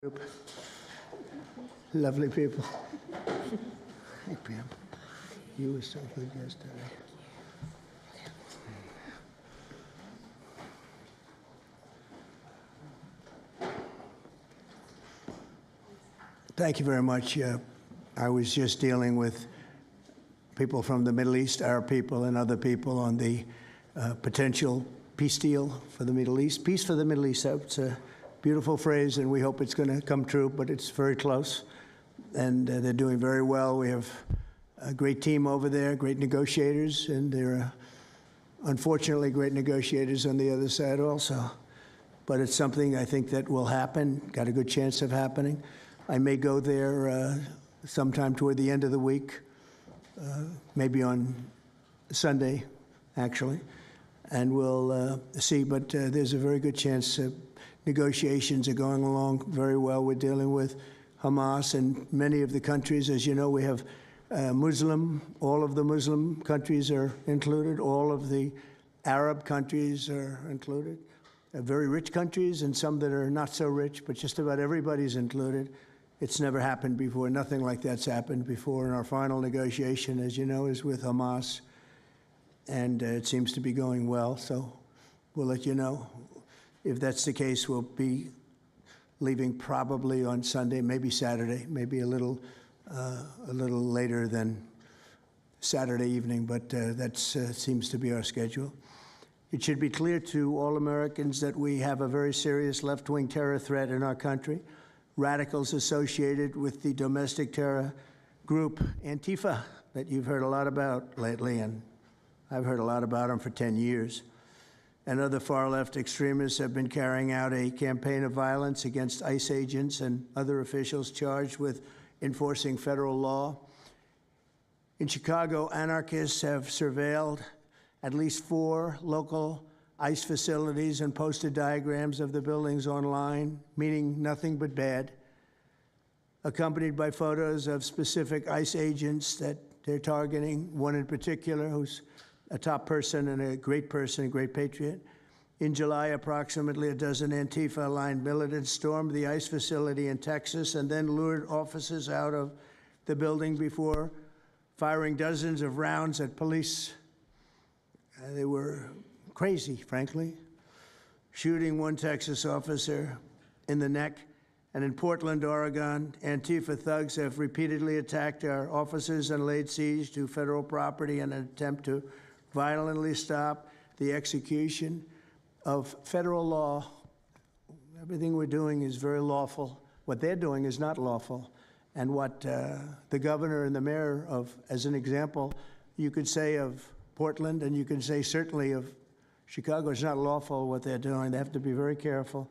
Group. Lovely people. Hey, Pam. You were so good yesterday. Thank you very much. I was just dealing with people from the Middle East, Arab people and other people on the potential peace deal for the Middle East. Peace for the Middle East, that's a beautiful phrase, and we hope it's going to come true, but it's very close. And they're doing very well. We have a great team over there, great negotiators, and there are unfortunately great negotiators on the other side also. But it's something I think that will happen, got a good chance of happening. I may go there sometime toward the end of the week, maybe on Sunday, actually, and we'll see. But there's a very good chance negotiations are going along very well. We're dealing with Hamas and many of the countries. As you know, we have all of the Muslim countries are included. All of the Arab countries are included. Very rich countries and some that are not so rich, but just about everybody's included. It's never happened before. Nothing like that's happened before. And our final negotiation, as you know, is with Hamas. And it seems to be going well. So we'll let you know. If that's the case, we'll be leaving probably on Sunday, maybe Saturday, maybe a little later than Saturday evening, but that seems to be our schedule. It should be clear to all Americans that we have a very serious left-wing terror threat in our country. Radicals associated with the domestic terror group Antifa that you've heard a lot about lately, and I've heard a lot about them for 10 years. And other far-left extremists have been carrying out a campaign of violence against ICE agents and other officials charged with enforcing federal law. In Chicago, anarchists have surveilled at least 4 local ICE facilities and posted diagrams of the buildings online, meaning nothing but bad, accompanied by photos of specific ICE agents that they're targeting, one in particular who's a top person and a great patriot. In July, approximately a dozen Antifa-aligned militants stormed the ICE facility in Texas and then lured officers out of the building before firing dozens of rounds at police. They were crazy, frankly, shooting one Texas officer in the neck. And in Portland, Oregon, Antifa thugs have repeatedly attacked our officers and laid siege to federal property in an attempt to violently stop the execution of federal law. Everything we're doing is very lawful. What they're doing is not lawful. And what the governor and the mayor of, as an example, you could say of Portland, and you can say certainly of Chicago, it's not lawful what they're doing. They have to be very careful.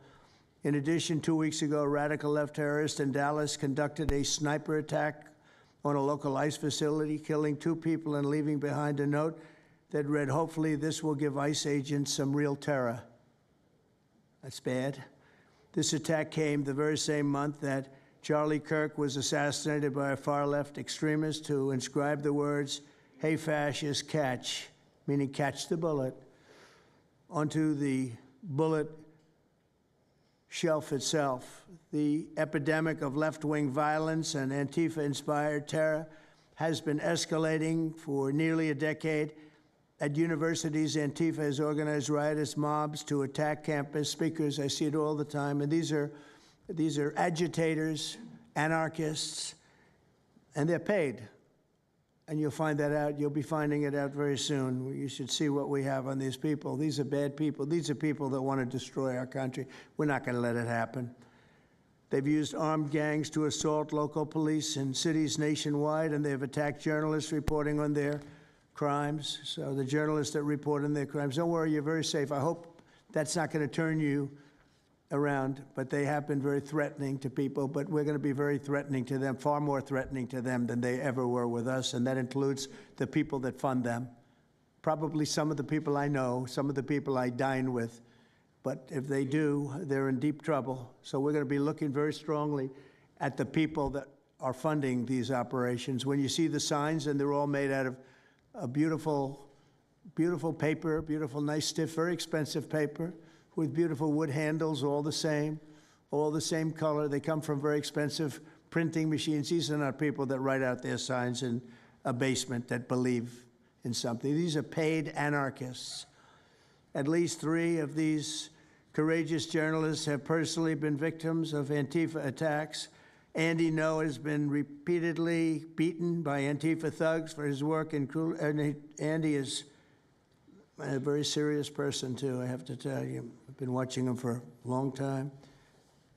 In addition, 2 weeks ago, a radical left terrorist in Dallas conducted a sniper attack on a local ICE facility, killing 2 people and leaving behind a note that read, "Hopefully this will give ICE agents some real terror." That's bad. This attack came the very same month that Charlie Kirk was assassinated by a far-left extremist who inscribed the words, "Hey, fascists, catch," meaning catch the bullet, onto the bullet shelf itself. The epidemic of left-wing violence and Antifa-inspired terror has been escalating for nearly a decade. At universities, Antifa has organized riotous mobs to attack campus speakers. I see it all the time. And these are agitators, anarchists, and they're paid. And you'll find that out. You'll be finding it out very soon. You should see what we have on these people. These are bad people. These are people that want to destroy our country. We're not going to let it happen. They've used armed gangs to assault local police in cities nationwide, and they've attacked journalists reporting on their crimes. So the journalists that report on their crimes, don't worry, you're very safe. I hope that's not going to turn you around, but they have been very threatening to people, but we're going to be very threatening to them, far more threatening to them than they ever were with us, and that includes the people that fund them. Probably some of the people I know, some of the people I dine with, but if they do, they're in deep trouble. So we're going to be looking very strongly at the people that are funding these operations. When you see the signs, and they're all made out of a beautiful, beautiful paper, beautiful, nice, stiff, very expensive paper with beautiful wood handles, all the same, all the same color. They come from very expensive printing machines. These are not people that write out their signs in a basement that believe in something. These are paid anarchists. At least 3 of these courageous journalists have personally been victims of Antifa attacks. Andy Ngo has been repeatedly beaten by Antifa thugs for his work in Andy is a very serious person, too, I have to tell you. I've been watching him for a long time.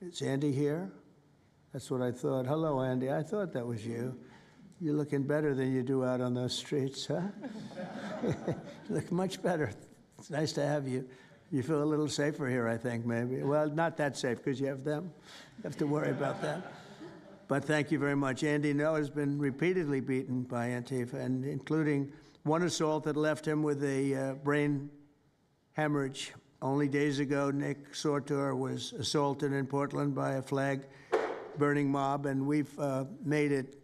Is Andy here? That's what I thought. Hello, Andy. I thought that was you. You're looking better than you do out on those streets, huh? You look much better. It's nice to have you. You feel a little safer here, I think, maybe. Well, not that safe, because you have them. You have to worry about that. But thank you very much. Andy Ngo has been repeatedly beaten by Antifa, and including one assault that left him with a brain hemorrhage. Only days ago, Nick Sortor was assaulted in Portland by a flag-burning mob, and we've made it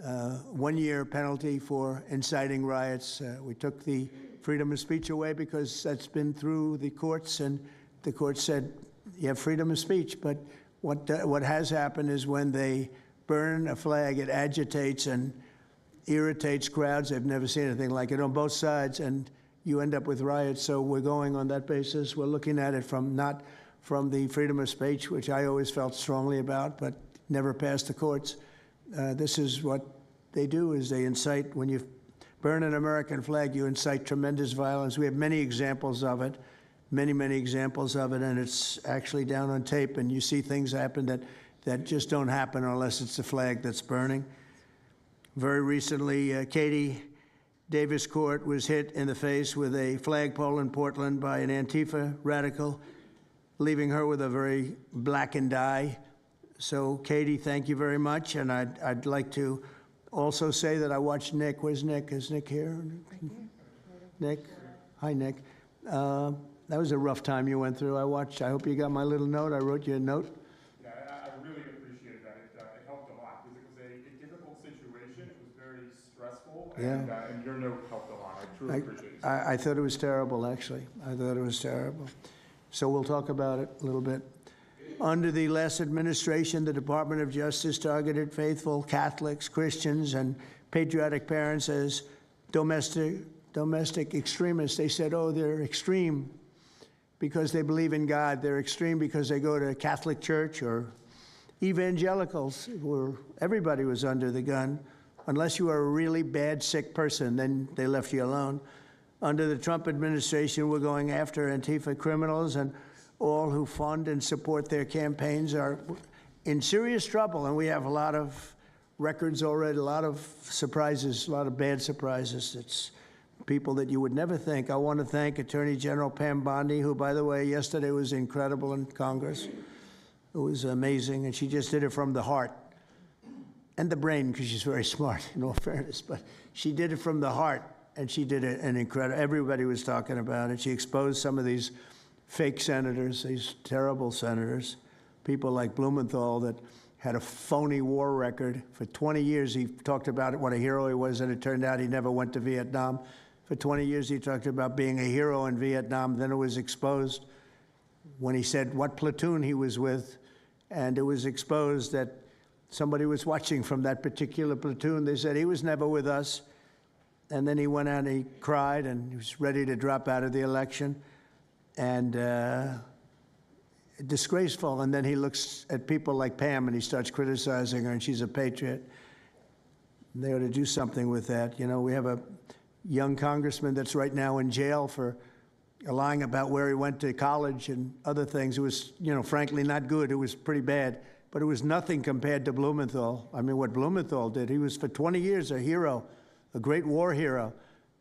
1-year penalty for inciting riots. We took the freedom of speech away because that's been through the courts, and the court said you have freedom of speech. But what has happened is when they burn a flag, it agitates and irritates crowds. I've never seen anything like it on both sides, and you end up with riots. So we're going on that basis. We're looking at it from not from the freedom of speech, which I always felt strongly about, but never passed the courts. This is what they do, is they incite. When you burn an American flag, you incite tremendous violence. We have many examples of it, many examples of it, and it's actually down on tape, and you see things happen that just don't happen unless it's the flag that's burning. Very recently, Katie Davis Court was hit in the face with a flagpole in Portland by an Antifa radical, leaving her with a very blackened eye. So, Katie, thank you very much. And I'd like to also say that I watched Nick. Where's Nick? Is Nick here? Right here. Nick? Hi, Nick. That was a rough time you went through. I hope you got my little note. I wrote you a note. Yeah, I really appreciate that. It helped a lot because it was a difficult situation. It was very stressful, and your note helped a lot. I truly appreciate it. I thought it was terrible, actually. I thought it was terrible. So we'll talk about it a little bit. Under the last administration, the Department of Justice targeted faithful Catholics, Christians, and patriotic parents as domestic extremists. They said, oh, they're extreme because they believe in God. They're extreme because they go to a Catholic church, or evangelicals, where everybody was under the gun. Unless you were a really bad, sick person, then they left you alone. Under the Trump administration, we're going after Antifa criminals, and all who fund and support their campaigns are in serious trouble. And we have a lot of records already, a lot of surprises, a lot of bad surprises. It's people that you would never think. I want to thank Attorney General Pam Bondi, who, by the way, yesterday was incredible in Congress. It was amazing, and she just did it from the heart and the brain, because she's very smart, in all fairness. But she did it from the heart, and she did it an incredible. Everybody was talking about it. She exposed some of these fake senators, these terrible senators, people like Blumenthal that had a phony war record. For 20 years, he talked about what a hero he was, and it turned out he never went to Vietnam. For 20 years, he talked about being a hero in Vietnam. Then it was exposed when he said what platoon he was with, and it was exposed that somebody was watching from that particular platoon. They said he was never with us. And then he went out and he cried, and he was ready to drop out of the election. And disgraceful. And then he looks at people like Pam and he starts criticizing her, and she's a patriot. They ought to do something with that. You know, we have a young congressman that's right now in jail for lying about where he went to college and other things. It was, you know, frankly not good. It was pretty bad. But it was nothing compared to Blumenthal. I mean, what Blumenthal did, he was for 20 years a hero, a great war hero.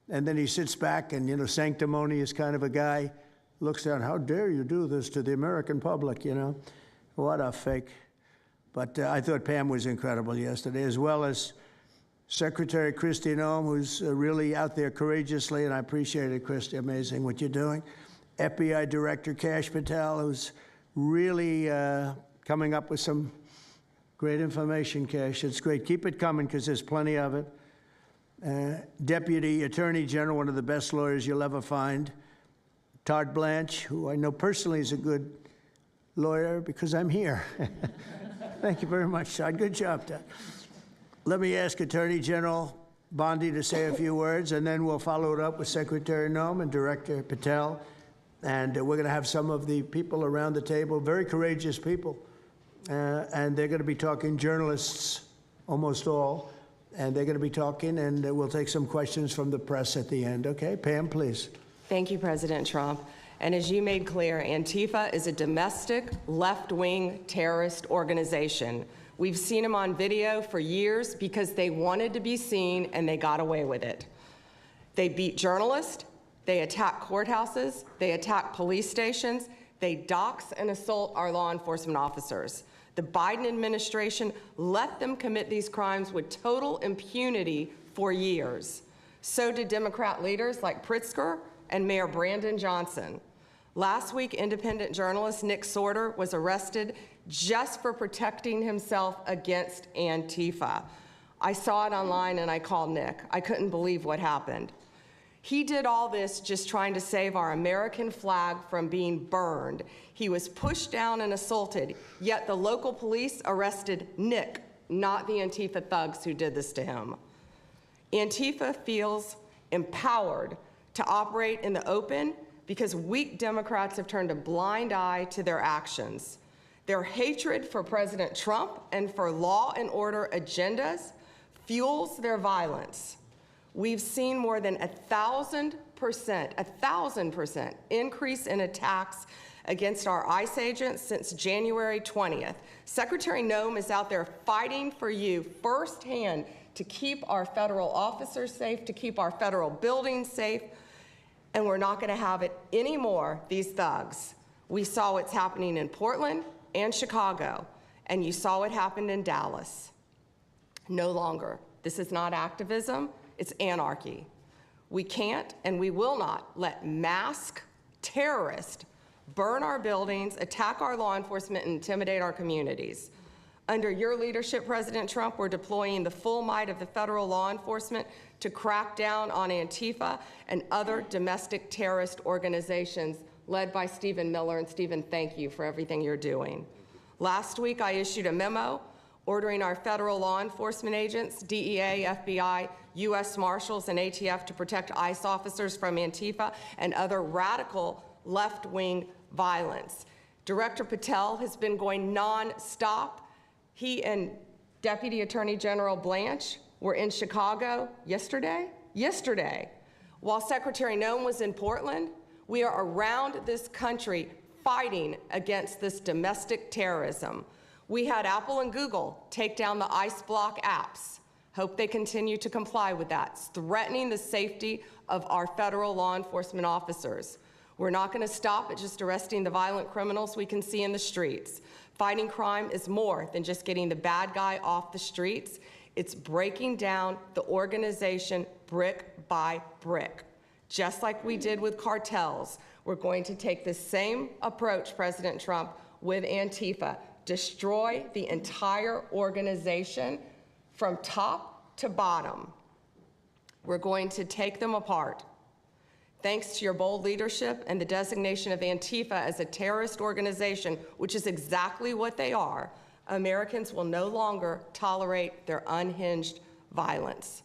And then he sits back and, you know, sanctimonious kind of a guy, looks down, how dare you do this to the American public, you know? What a fake. But I thought Pam was incredible yesterday, as well as Secretary Kristi Noem, who's really out there courageously, and I appreciate it, Kristi, amazing what you're doing. FBI Director Kash Patel, who's really coming up with some great information, Kash. It's great. Keep it coming, because there's plenty of it. Deputy Attorney General, one of the best lawyers you'll ever find, Todd Blanche, who I know personally is a good lawyer because I'm here. Thank you very much, Todd. Good job, Todd. Let me ask Attorney General Bondi to say a few words, and then we'll follow it up with Secretary Noem and Director Patel. And we're going to have some of the people around the table, very courageous people, and they're going to be talking, journalists, almost all, and they're going to be talking, and we'll take some questions from the press at the end. Okay, Pam, please. Thank you, President Trump. And as you made clear, Antifa is a domestic left-wing terrorist organization. We've seen them on video for years because they wanted to be seen and they got away with it. They beat journalists, they attack courthouses, they attack police stations, they dox and assault our law enforcement officers. The Biden administration let them commit these crimes with total impunity for years. So did Democrat leaders like Pritzker and Mayor Brandon Johnson. Last week, independent journalist Nick Sorter was arrested just for protecting himself against Antifa. I saw it online and I called Nick. I couldn't believe what happened. He did all this just trying to save our American flag from being burned. He was pushed down and assaulted, yet the local police arrested Nick, not the Antifa thugs who did this to him. Antifa feels empowered to operate in the open because weak Democrats have turned a blind eye to their actions. Their hatred for President Trump and for law and order agendas fuels their violence. We've seen more than 1,000% increase in attacks against our ICE agents since January 20th. Secretary Noem is out there fighting for you firsthand to keep our federal officers safe, to keep our federal buildings safe, and we're not going to have it anymore, these thugs. We saw what's happening in Portland and Chicago, and you saw what happened in Dallas. No longer. This is not activism. It's anarchy. We can't and we will not let masked terrorists burn our buildings, attack our law enforcement, and intimidate our communities. Under your leadership, President Trump, we're deploying the full might of the federal law enforcement to crack down on Antifa and other domestic terrorist organizations led by Stephen Miller. And Stephen, thank you for everything you're doing. Last week, I issued a memo ordering our federal law enforcement agents, DEA, FBI, U.S. Marshals, and ATF to protect ICE officers from Antifa and other radical left-wing violence. Director Patel has been going non-stop. He and Deputy Attorney General Blanche were in Chicago yesterday. While Secretary Noem was in Portland, we are around this country fighting against this domestic terrorism. We had Apple and Google take down the ICE block apps. Hope they continue to comply with that. It's threatening the safety of our federal law enforcement officers. We're not going to stop at just arresting the violent criminals we can see in the streets. Fighting crime is more than just getting the bad guy off the streets. It's breaking down the organization brick by brick. Just like we did with cartels, we're going to take the same approach, President Trump, with Antifa. Destroy the entire organization from top to bottom. We're going to take them apart. Thanks to your bold leadership and the designation of Antifa as a terrorist organization, which is exactly what they are, Americans will no longer tolerate their unhinged violence.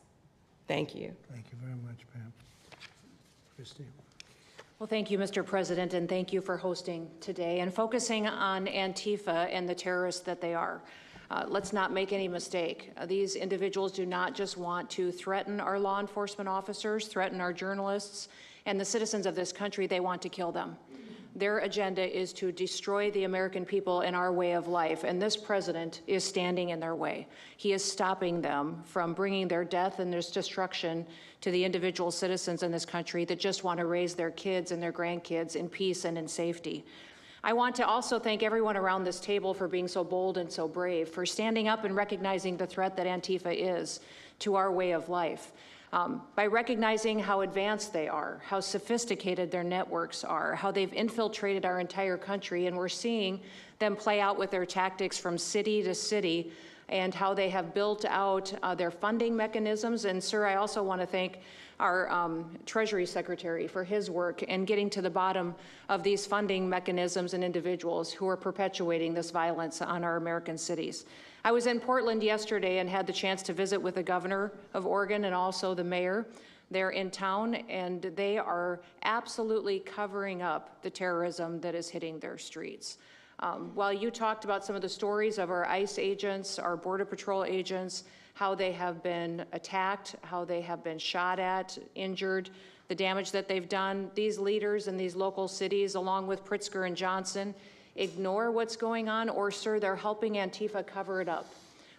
Thank you. Thank you very much, Pam. Christine. Well, thank you, Mr. President, and thank you for hosting today and focusing on Antifa and the terrorists that they are. Let's not make any mistake. These individuals do not just want to threaten our law enforcement officers, threaten our journalists, and the citizens of this country. They want to kill them. Their agenda is to destroy the American people and our way of life, and this president is standing in their way. He is stopping them from bringing their death and their destruction to the individual citizens in this country that just want to raise their kids and their grandkids in peace and in safety. I want to also thank everyone around this table for being so bold and so brave, for standing up and recognizing the threat that Antifa is to our way of life. By recognizing how advanced they are, how sophisticated their networks are, how they've infiltrated our entire country, and we're seeing them play out with their tactics from city to city, and how they have built out their funding mechanisms. And sir, I also want to thank our Treasury Secretary for his work in getting to the bottom of these funding mechanisms and individuals who are perpetuating this violence on our American cities. I was in Portland yesterday and had the chance to visit with the governor of Oregon and also the mayor. They're in town, and they are absolutely covering up the terrorism that is hitting their streets. While you talked about some of the stories of our ICE agents, our Border Patrol agents, how they have been attacked, how they have been shot at, injured, the damage that they've done, these leaders in these local cities, along with Pritzker and Johnson, ignore what's going on, or, sir, they're helping Antifa cover it up.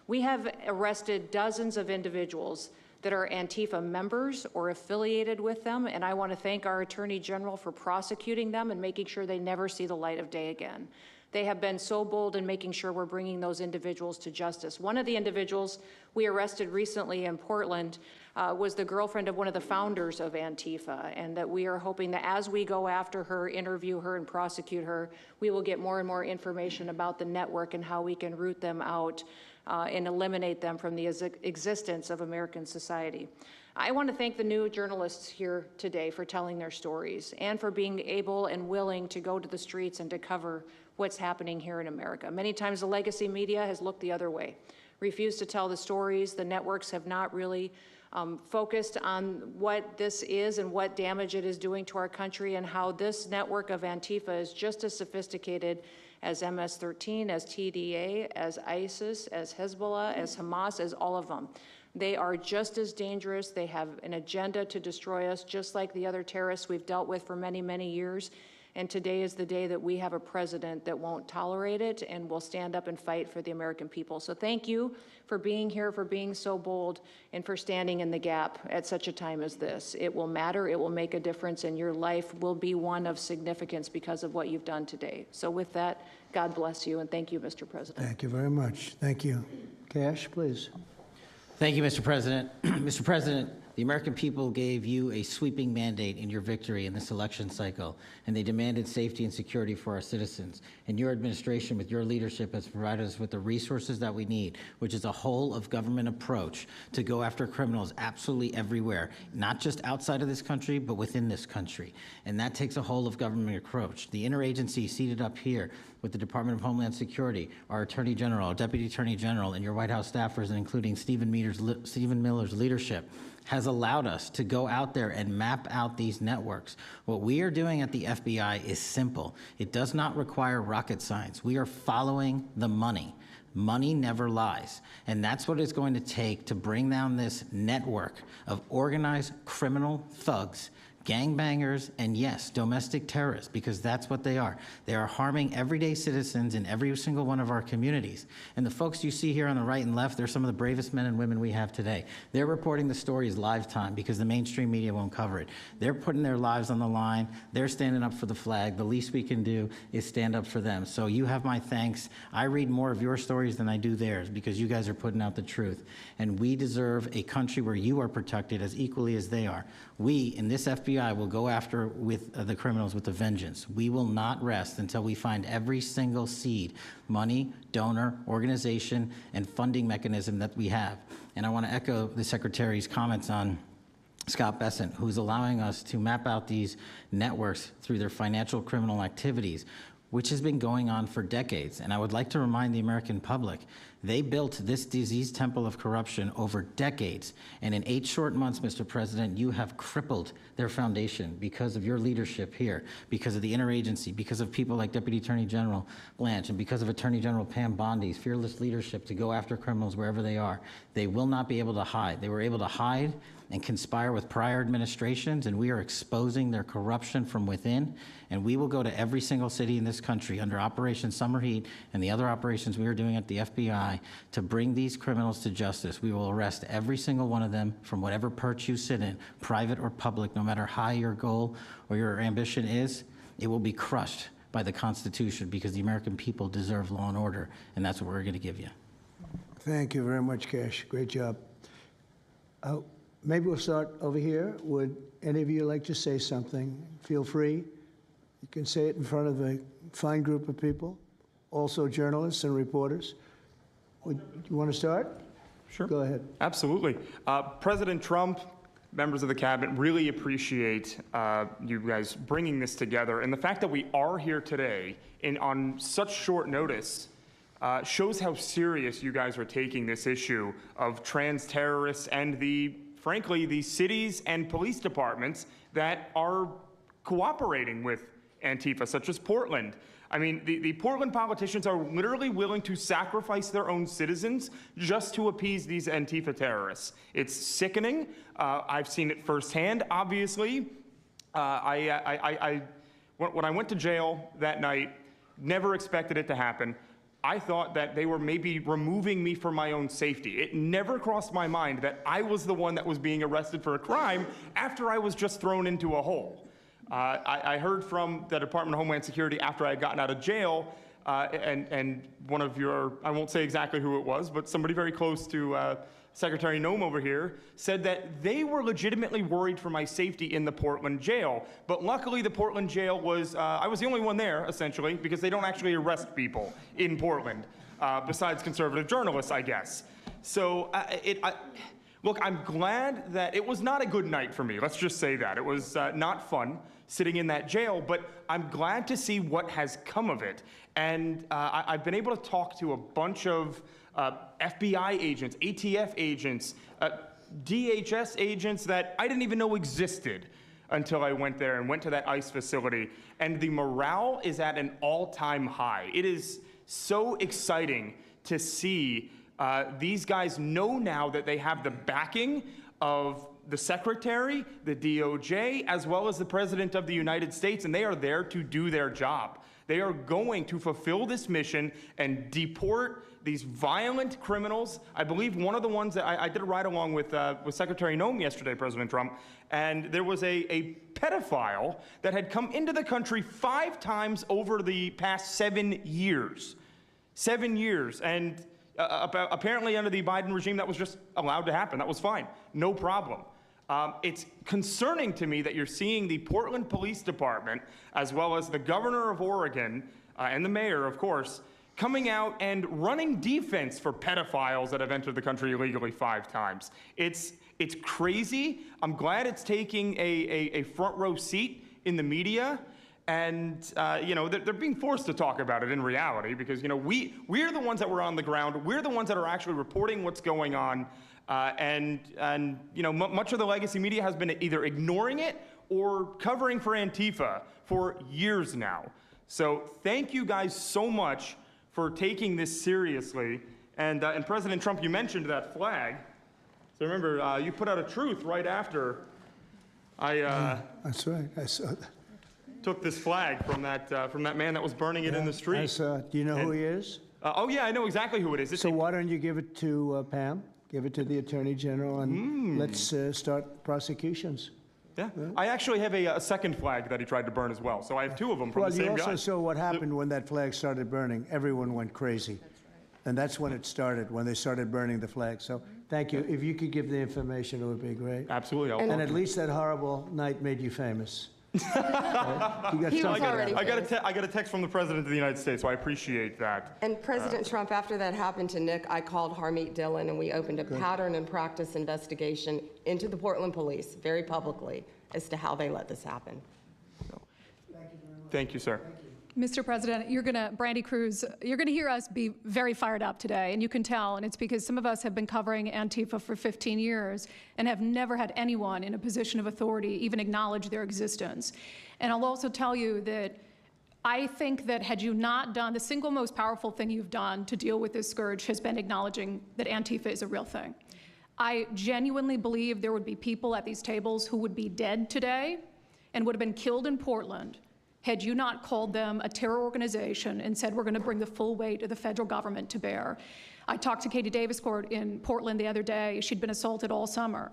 We have arrested dozens of individuals that are Antifa members or affiliated with them, and I want to thank our Attorney General for prosecuting them and making sure they never see the light of day again. They have been so bold in making sure we're bringing those individuals to justice. One of the individuals we arrested recently in Portland was the girlfriend of one of the founders of Antifa, and that we are hoping that as we go after her, interview her, and prosecute her, we will get more and more information about the network and how we can root them out and eliminate them from the existence of American society. I want to thank the new journalists here today for telling their stories and for being able and willing to go to the streets and to cover what's happening here in America. Many times the legacy media has looked the other way, refused to tell the stories. The networks have not really focused on what this is and what damage it is doing to our country, and how this network of Antifa is just as sophisticated as MS-13, as TDA, as ISIS, as Hezbollah, as Hamas, as all of them. They are just as dangerous. They have an agenda to destroy us, just like the other terrorists we've dealt with for many, many years. And today is the day that we have a president that won't tolerate it and will stand up and fight for the American people. So thank you for being here, for being so bold, and for standing in the gap at such a time as this. It will matter, it will make a difference, and your life will be one of significance because of what you've done today. So with that, God bless you, and thank you, Mr. President. Thank you very much. Thank you. Cash, please. Thank you, Mr. President. Mr. President, the American people gave you a sweeping mandate in your victory in this election cycle, and they demanded safety and security for our citizens. And your administration, with your leadership, has provided us with the resources that we need, which is a whole-of-government approach to go after criminals absolutely everywhere, not just outside of this country, but within this country. And that takes a whole-of-government approach. The interagency seated up here with the Department of Homeland Security, our Attorney General, our Deputy Attorney General, and your White House staffers, and including Stephen Miller's leadership, has allowed us to go out there and map out these networks. What we are doing at the FBI is simple. It does not require rocket science. We are following the money. Money never lies. And that's what it's going to take to bring down this network of organized criminal thugs, gangbangers, and yes, domestic terrorists, because that's what they are. They are harming everyday citizens in every single one of our communities. And the folks you see here on the right and left, they're some of the bravest men and women we have today. They're reporting the stories live time because the mainstream media won't cover it. They're putting their lives on the line. They're standing up for the flag. The least we can do is stand up for them. So you have my thanks. I read more of your stories than I do theirs because you guys are putting out the truth. And we deserve a country where you are protected as equally as they are. We, in this FBI, will go after with the criminals with a vengeance. We will not rest until we find every single seed, money, donor, organization, and funding mechanism that we have. And I want to echo the Secretary's comments on Scott Bessent, who's allowing us to map out these networks through their financial criminal activities, which has been going on for decades. And I would like to remind the American public, they built this disease temple of corruption over decades. And in 8 short months, Mr. President, you have crippled their foundation because of your leadership here, because of the interagency, because of people like Deputy Attorney General Blanche, and because of Attorney General Pam Bondi's fearless leadership to go after criminals wherever they are. They will not be able to hide. They were able to hide and conspire with prior administrations, and we are exposing their corruption from within. And we will go to every single city in this country under Operation Summer Heat and the other operations we are doing at the FBI to bring these criminals to justice. We will arrest every single one of them from whatever perch you sit in, private or public, no matter how your goal or your ambition is. It will be crushed by the Constitution because the American people deserve law and order, and that's what we're going to give you. Thank you very much, Cash. Great job. Maybe we'll start over here. Would any of you like to say something? Feel free. You can say it in front of a fine group of people, also journalists and reporters. You want to start? Sure. Go ahead. Absolutely. President Trump, members of the cabinet, really appreciate you guys bringing this together. And the fact that we are here today on such short notice shows how serious you guys are taking this issue of trans terrorists and frankly, the cities and police departments that are cooperating with Antifa, such as Portland. I mean, the Portland politicians are literally willing to sacrifice their own citizens just to appease these Antifa terrorists. It's sickening. I've seen it firsthand, obviously. When I went to jail that night, never expected it to happen. I thought that they were maybe removing me for my own safety. It never crossed my mind that I was the one that was being arrested for a crime after I was just thrown into a hole. I heard from the Department of Homeland Security after I had gotten out of jail, and one of your, I won't say exactly who it was, but somebody very close to Secretary Noem over here said that they were legitimately worried for my safety in the Portland jail. But luckily the Portland jail was, I was the only one there, essentially, because they don't actually arrest people in Portland, besides conservative journalists, I guess. So look, I'm glad that it was not a good night for me. Let's just say that. It was not fun sitting in that jail, but I'm glad to see what has come of it. And I've been able to talk to a bunch of FBI agents, ATF agents, DHS agents that I didn't even know existed until I went there and went to that ICE facility. And the morale is at an all-time high. It is so exciting to see these guys know now that they have the backing of the Secretary, the DOJ, as well as the President of the United States, and they are there to do their job. They are going to fulfill this mission and deport these violent criminals. I believe one of the ones that I did a ride-along with Secretary Noem yesterday, President Trump, and there was a pedophile that had come into the country 5 times over the past 7 years. 7 years, and apparently under the Biden regime, that was just allowed to happen. That was fine, no problem. It's concerning to me that you're seeing the Portland Police Department, as well as the governor of Oregon, and the mayor, of course, coming out and running defense for pedophiles that have entered the country illegally 5 times. It's crazy. I'm glad it's taking a front row seat in the media. And, you know, they're being forced to talk about it in reality because, you know, we're the ones that were on the ground. We're the ones that are actually reporting what's going on. And you know, much of the legacy media has been either ignoring it or covering for Antifa for years now. So thank you guys so much for taking this seriously. And President Trump, you mentioned that flag. So remember, you put out a truth right after That's right. I saw that. Took this flag from that man that was burning it in the street. I saw it. Do you know who he is? Oh yeah, I know exactly who it is. So why don't you give it to Pam? Give it to the Attorney General, and let's start prosecutions. Yeah. I actually have a second flag that he tried to burn as well. So I have 2 of them from the same guy. Well, you also saw what happened when that flag started burning. Everyone went crazy. That's right. And that's when it started, when they started burning the flag. So thank you. If you could give the information, it would be great. Absolutely. And at least that horrible night made you famous. Right? You got He was something already out of it. I got a text from the President of the United States, so I appreciate that. And President Trump, after that happened to Nick, I called Harmeet Dillon and we opened a pattern and practice investigation into the Portland police very publicly as to how they let this happen. Thank you, sir. Mr. President, Brandy Cruz, you're going to hear us be very fired up today, and you can tell, and it's because some of us have been covering Antifa for 15 years and have never had anyone in a position of authority even acknowledge their existence. And I'll also tell you that I think that had you not done, the single most powerful thing you've done to deal with this scourge has been acknowledging that Antifa is a real thing. I genuinely believe there would be people at these tables who would be dead today and would have been killed in Portland had you not called them a terror organization and said, we're going to bring the full weight of the federal government to bear. I talked to Katie Daviscourt in Portland the other day. She'd been assaulted all summer.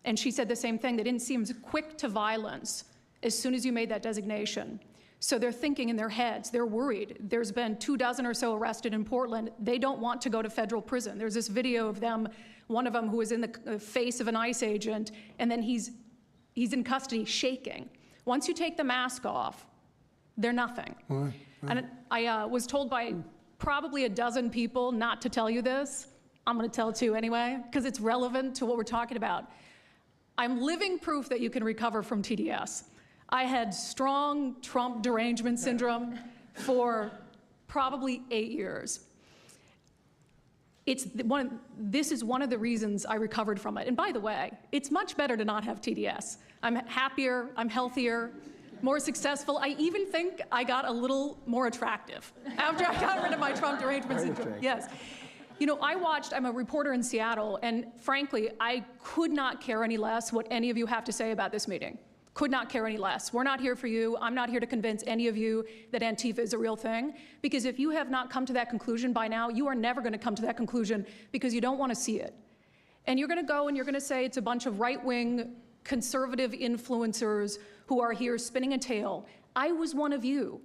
And she said the same thing. They didn't seem quick to violence as soon as you made that designation. So they're thinking in their heads, they're worried. There's been 24 or so arrested in Portland. They don't want to go to federal prison. There's this video of them, one of them who was in the face of an ICE agent, and then he's in custody shaking. Once you take the mask off, they're nothing. Right. And I was told by probably a dozen people not to tell you this. I'm going to tell it to you anyway, because it's relevant to what we're talking about. I'm living proof that you can recover from TDS. I had strong Trump derangement syndrome for probably 8 years. This is one of the reasons I recovered from it. And by the way, it's much better to not have TDS. I'm happier, I'm healthier, more successful. I even think I got a little more attractive after I got rid of my Trump derangement syndrome. Yes. You know, I'm a reporter in Seattle, and frankly, I could not care any less what any of you have to say about this meeting. Could not care any less. We're not here for you. I'm not here to convince any of you that Antifa is a real thing, because if you have not come to that conclusion by now, you are never going to come to that conclusion because you don't want to see it. And you're going to go and you're going to say it's a bunch of right-wing conservative influencers who are here spinning a tale. I was one of you.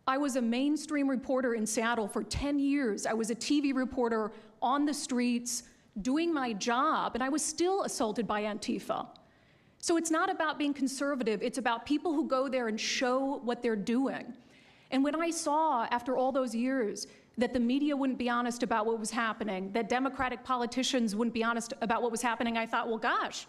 I was a mainstream reporter in Seattle for 10 years. I was a TV reporter on the streets doing my job, and I was still assaulted by Antifa. So it's not about being conservative, it's about people who go there and show what they're doing. And when I saw, after all those years, that the media wouldn't be honest about what was happening, that Democratic politicians wouldn't be honest about what was happening, I thought, well, gosh,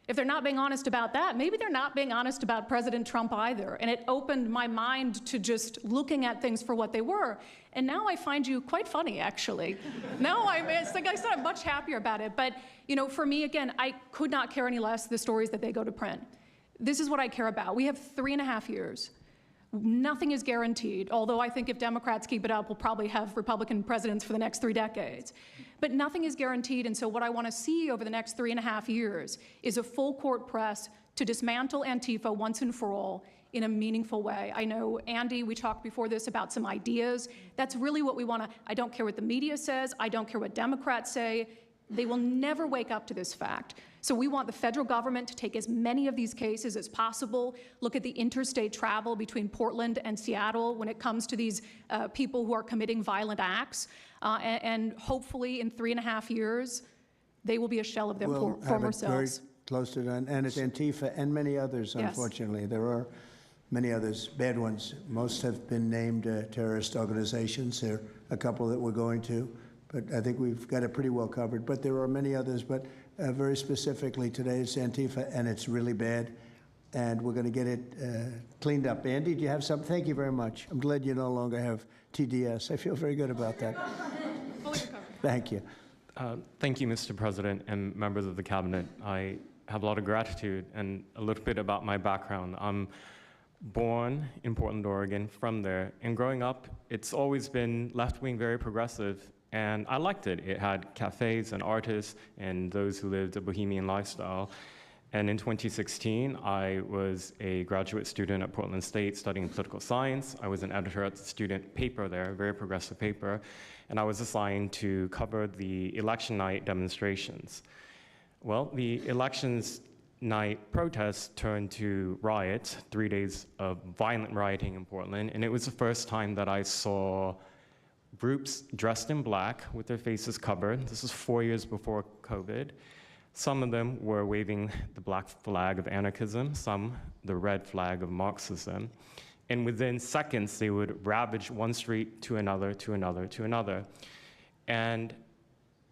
if they're not being honest about that, maybe they're not being honest about President Trump either. And it opened my mind to just looking at things for what they were. And now I find you quite funny, actually. Now it's like I said, I'm much happier about it. But you know, for me, again, I could not care any less the stories that they go to print. This is what I care about. We have 3.5 years. Nothing is guaranteed, although I think if Democrats keep it up, we'll probably have Republican presidents for the next 3 decades. But nothing is guaranteed, and so what I want to see over the next 3.5 years is a full court press to dismantle Antifa once and for all in a meaningful way. I know, Andy, we talked before this about some ideas. That's really what we want to, I don't care what the media says, I don't care what Democrats say, they will never wake up to this fact. So we want the federal government to take as many of these cases as possible, look at the interstate travel between Portland and Seattle when it comes to these people who are committing violent acts, and hopefully in 3.5 years, they will be a shell of their former selves. Very close to that, and it's Antifa and many others, Yes. unfortunately. There are many others, bad ones. Most have been named terrorist organizations. There are a couple that we're going to, but I think we've got it pretty well covered. But there are many others, but very specifically today it's Antifa, and it's really bad, and we're going to get it cleaned up. Andy, do you have something? Thank you very much. I'm glad you no longer have TDS. I feel very good about that. Fully recovered. Thank you. Thank you, Mr. President and members of the Cabinet. I have a lot of gratitude, and a little bit about my background. I'm born in Portland, Oregon, from there, and growing up, it's always been left-wing, very progressive, and I liked it. It had cafes and artists and those who lived a bohemian lifestyle. And in 2016, I was a graduate student at Portland State studying political science. I was an editor at the student paper there, a very progressive paper, and I was assigned to cover the election night demonstrations. Well, the elections night protests turned to riots, 3 days of violent rioting in Portland, and it was the first time that I saw groups dressed in black with their faces covered. This was 4 years before COVID. Some of them were waving the black flag of anarchism, some the red flag of Marxism. And within seconds, they would ravage one street to another, to another, to another. And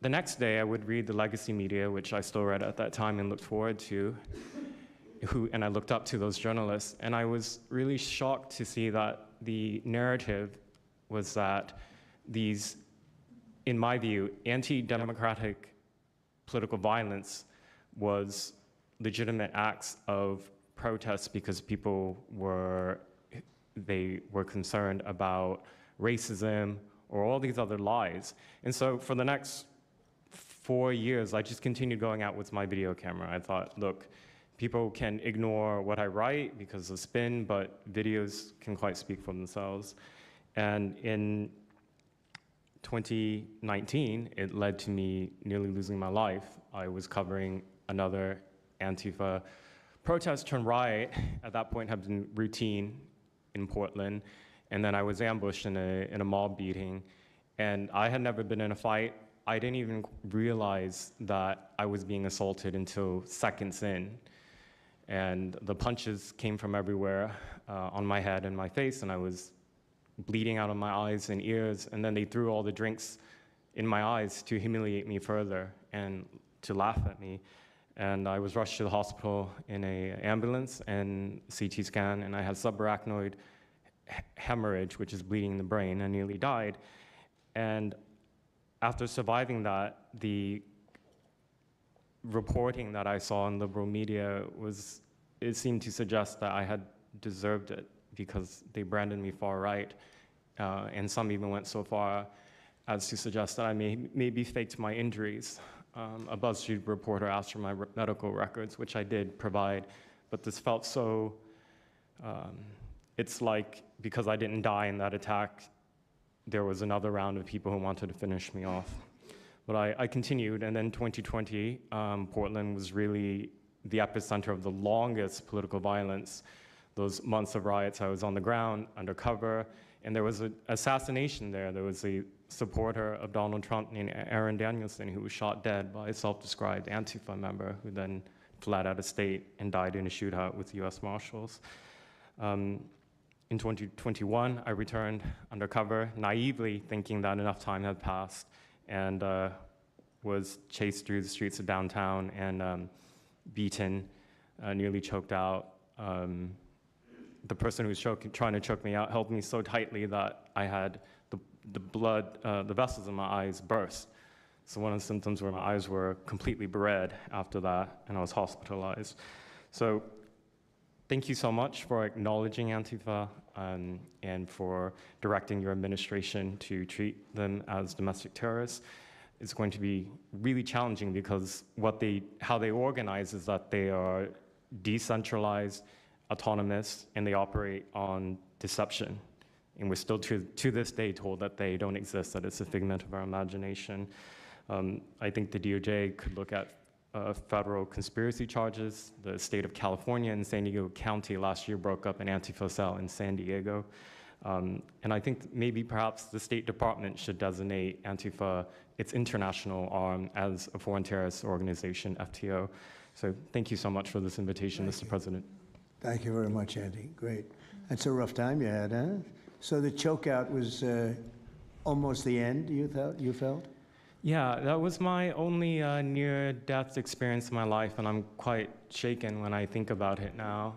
the next day, I would read the legacy media, which I still read at that time and looked forward to, and I looked up to those journalists. And I was really shocked to see that the narrative was that these, in my view, anti-democratic political violence was legitimate acts of protest because people were concerned about racism or all these other lies. And so for the next 4 years, I just continued going out with my video camera. I thought, look, people can ignore what I write because of spin, but videos can quite speak for themselves. And in 2019, it led to me nearly losing my life. I was covering another Antifa protest turned riot. At that point, had been routine in Portland, and then I was ambushed in a mob beating. And I had never been in a fight. I didn't even realize that I was being assaulted until seconds in. And the punches came from everywhere on my head and my face, and I was bleeding out of my eyes and ears, and then they threw all the drinks in my eyes to humiliate me further and to laugh at me. And I was rushed to the hospital in an ambulance and CT scan, and I had subarachnoid hemorrhage, which is bleeding in the brain. I nearly died. And after surviving that, the reporting that I saw in liberal media it seemed to suggest that I had deserved it because they branded me far right. And some even went so far as to suggest that I maybe faked my injuries. A BuzzFeed reporter asked for my medical records, which I did provide, but this felt so, it's like because I didn't die in that attack, there was another round of people who wanted to finish me off. But I continued, and then 2020, Portland was really the epicenter of the longest political violence. Those months of riots, I was on the ground, undercover, and there was an assassination there. There was a supporter of Donald Trump named Aaron Danielson who was shot dead by a self-described Antifa member who then fled out of state and died in a shootout with US Marshals. In 2021, I returned undercover, naively thinking that enough time had passed, and was chased through the streets of downtown and beaten, nearly choked out. The person who was trying to choke me out held me so tightly that I had the blood, the vessels in my eyes burst. So one of the symptoms were my eyes were completely red after that, and I was hospitalized. So thank you so much for acknowledging Antifa and for directing your administration to treat them as domestic terrorists. It's going to be really challenging because how they organize is that they are decentralized, autonomous, and they operate on deception. And we're still to this day told that they don't exist, that it's a figment of our imagination. I think the DOJ could look at federal conspiracy charges. The state of California and San Diego County last year broke up an Antifa cell in San Diego. And I think maybe perhaps the State Department should designate Antifa, its international arm, as a foreign terrorist organization, FTO. So thank you so much for this invitation, Mr. President. Thank you very much, Andy. Great. That's a rough time you had, huh? So the chokeout was almost the end, you felt? Yeah, that was my only near-death experience in my life, and I'm quite shaken when I think about it now.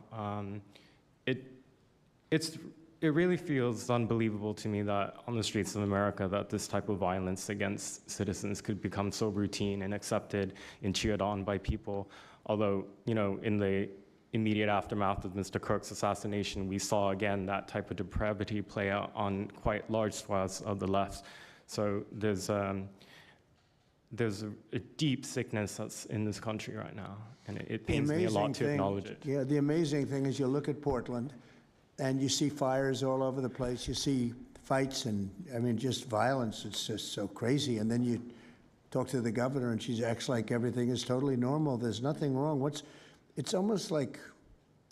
It really feels unbelievable to me that on the streets of America that this type of violence against citizens could become so routine and accepted and cheered on by people. Although, you know, in the immediate aftermath of Mr. Kirk's assassination, we saw again that type of depravity play out on quite large swaths of the left. So there's a deep sickness that's in this country right now, and it pains me a lot to acknowledge it. Yeah, the amazing thing is you look at Portland, and you see fires all over the place. You see fights and, I mean, just violence. It's just so crazy. And then you talk to the governor, and she acts like everything is totally normal. There's nothing wrong. It's almost like,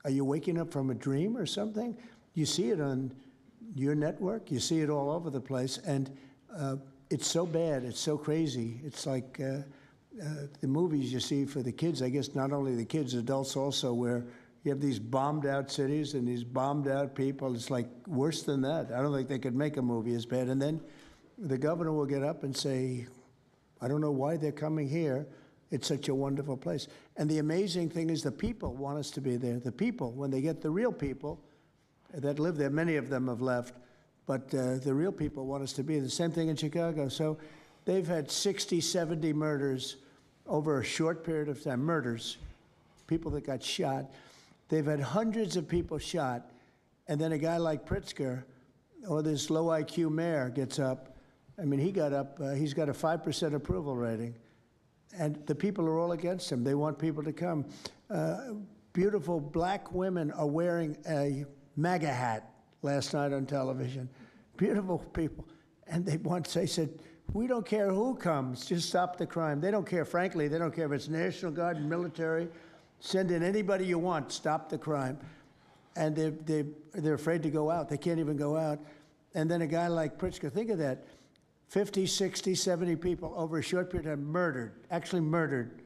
are you waking up from a dream or something? You see it on your network. You see it all over the place. And it's so bad. It's so crazy. It's like the movies you see for the kids, I guess not only the kids, adults also, where you have these bombed out cities and these bombed out people. It's like worse than that. I don't think they could make a movie as bad. And then the governor will get up and say, I don't know why they're coming here. It's such a wonderful place. And the amazing thing is the people want us to be there. The people, when they get the real people that live there, many of them have left, but the real people want us to be there. The same thing in Chicago. So they've had 60, 70 murders over a short period of time, murders, people that got shot. They've had hundreds of people shot, and then a guy like Pritzker, or this low IQ mayor, gets up. I mean, he got up, he's got a 5% approval rating, and the people are all against him. They want people to come. Beautiful black women are wearing a MAGA hat last night on television. Beautiful people. And they said, we don't care who comes, just stop the crime. They don't care, frankly, they don't care if it's National Guard, military. Send in anybody you want, stop the crime. And they're afraid to go out. They can't even go out. And then a guy like Pritzker, think of that, 50, 60, 70 people over a short period of time murdered, actually murdered,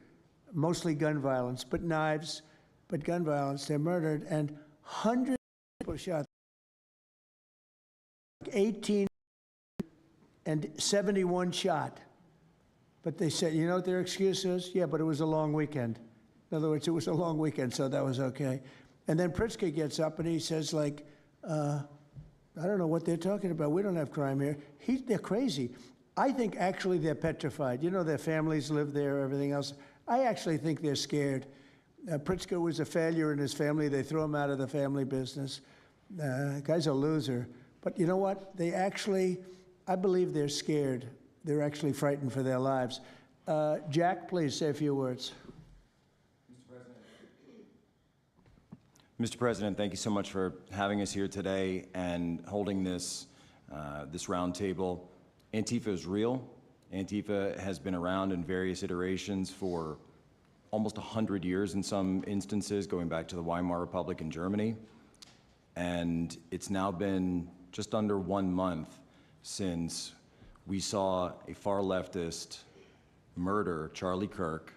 mostly gun violence, but knives, but gun violence, they're murdered, and hundreds of people shot. 18 and 71 shot. But they said, you know what their excuse is? Yeah, but it was a long weekend. In other words, it was a long weekend, so that was okay. And then Pritzker gets up and he says, like, I don't know what they're talking about. We don't have crime here. They're crazy. I think actually they're petrified. You know, their families live there, everything else. I actually think they're scared. Pritzker was a failure in his family. They threw him out of the family business. Guy's a loser. But you know what? They actually, I believe they're scared. They're actually frightened for their lives. Jack, please say a few words. Mr. President, thank you so much for having us here today and holding this roundtable. Antifa is real. Antifa has been around in various iterations for almost 100 years in some instances, going back to the Weimar Republic in Germany. And it's now been just under 1 month since we saw a far leftist murder Charlie Kirk,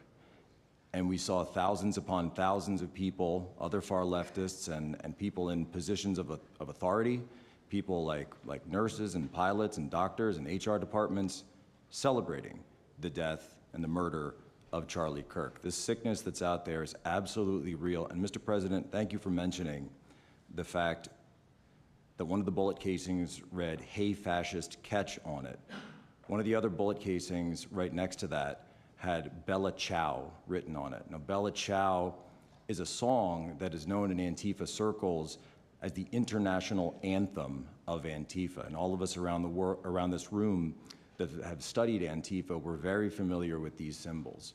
and we saw thousands upon thousands of people, other far leftists and people in positions of authority, people like nurses and pilots and doctors and HR departments, celebrating the death and the murder of Charlie Kirk. This sickness that's out there is absolutely real. And Mr. President, thank you for mentioning the fact that one of the bullet casings read, "Hey fascist, catch" on it. One of the other bullet casings right next to that had Bella Ciao written on it. Now, Bella Ciao is a song that is known in Antifa circles as the international anthem of Antifa. And all of us around this room that have studied Antifa, we're very familiar with these symbols.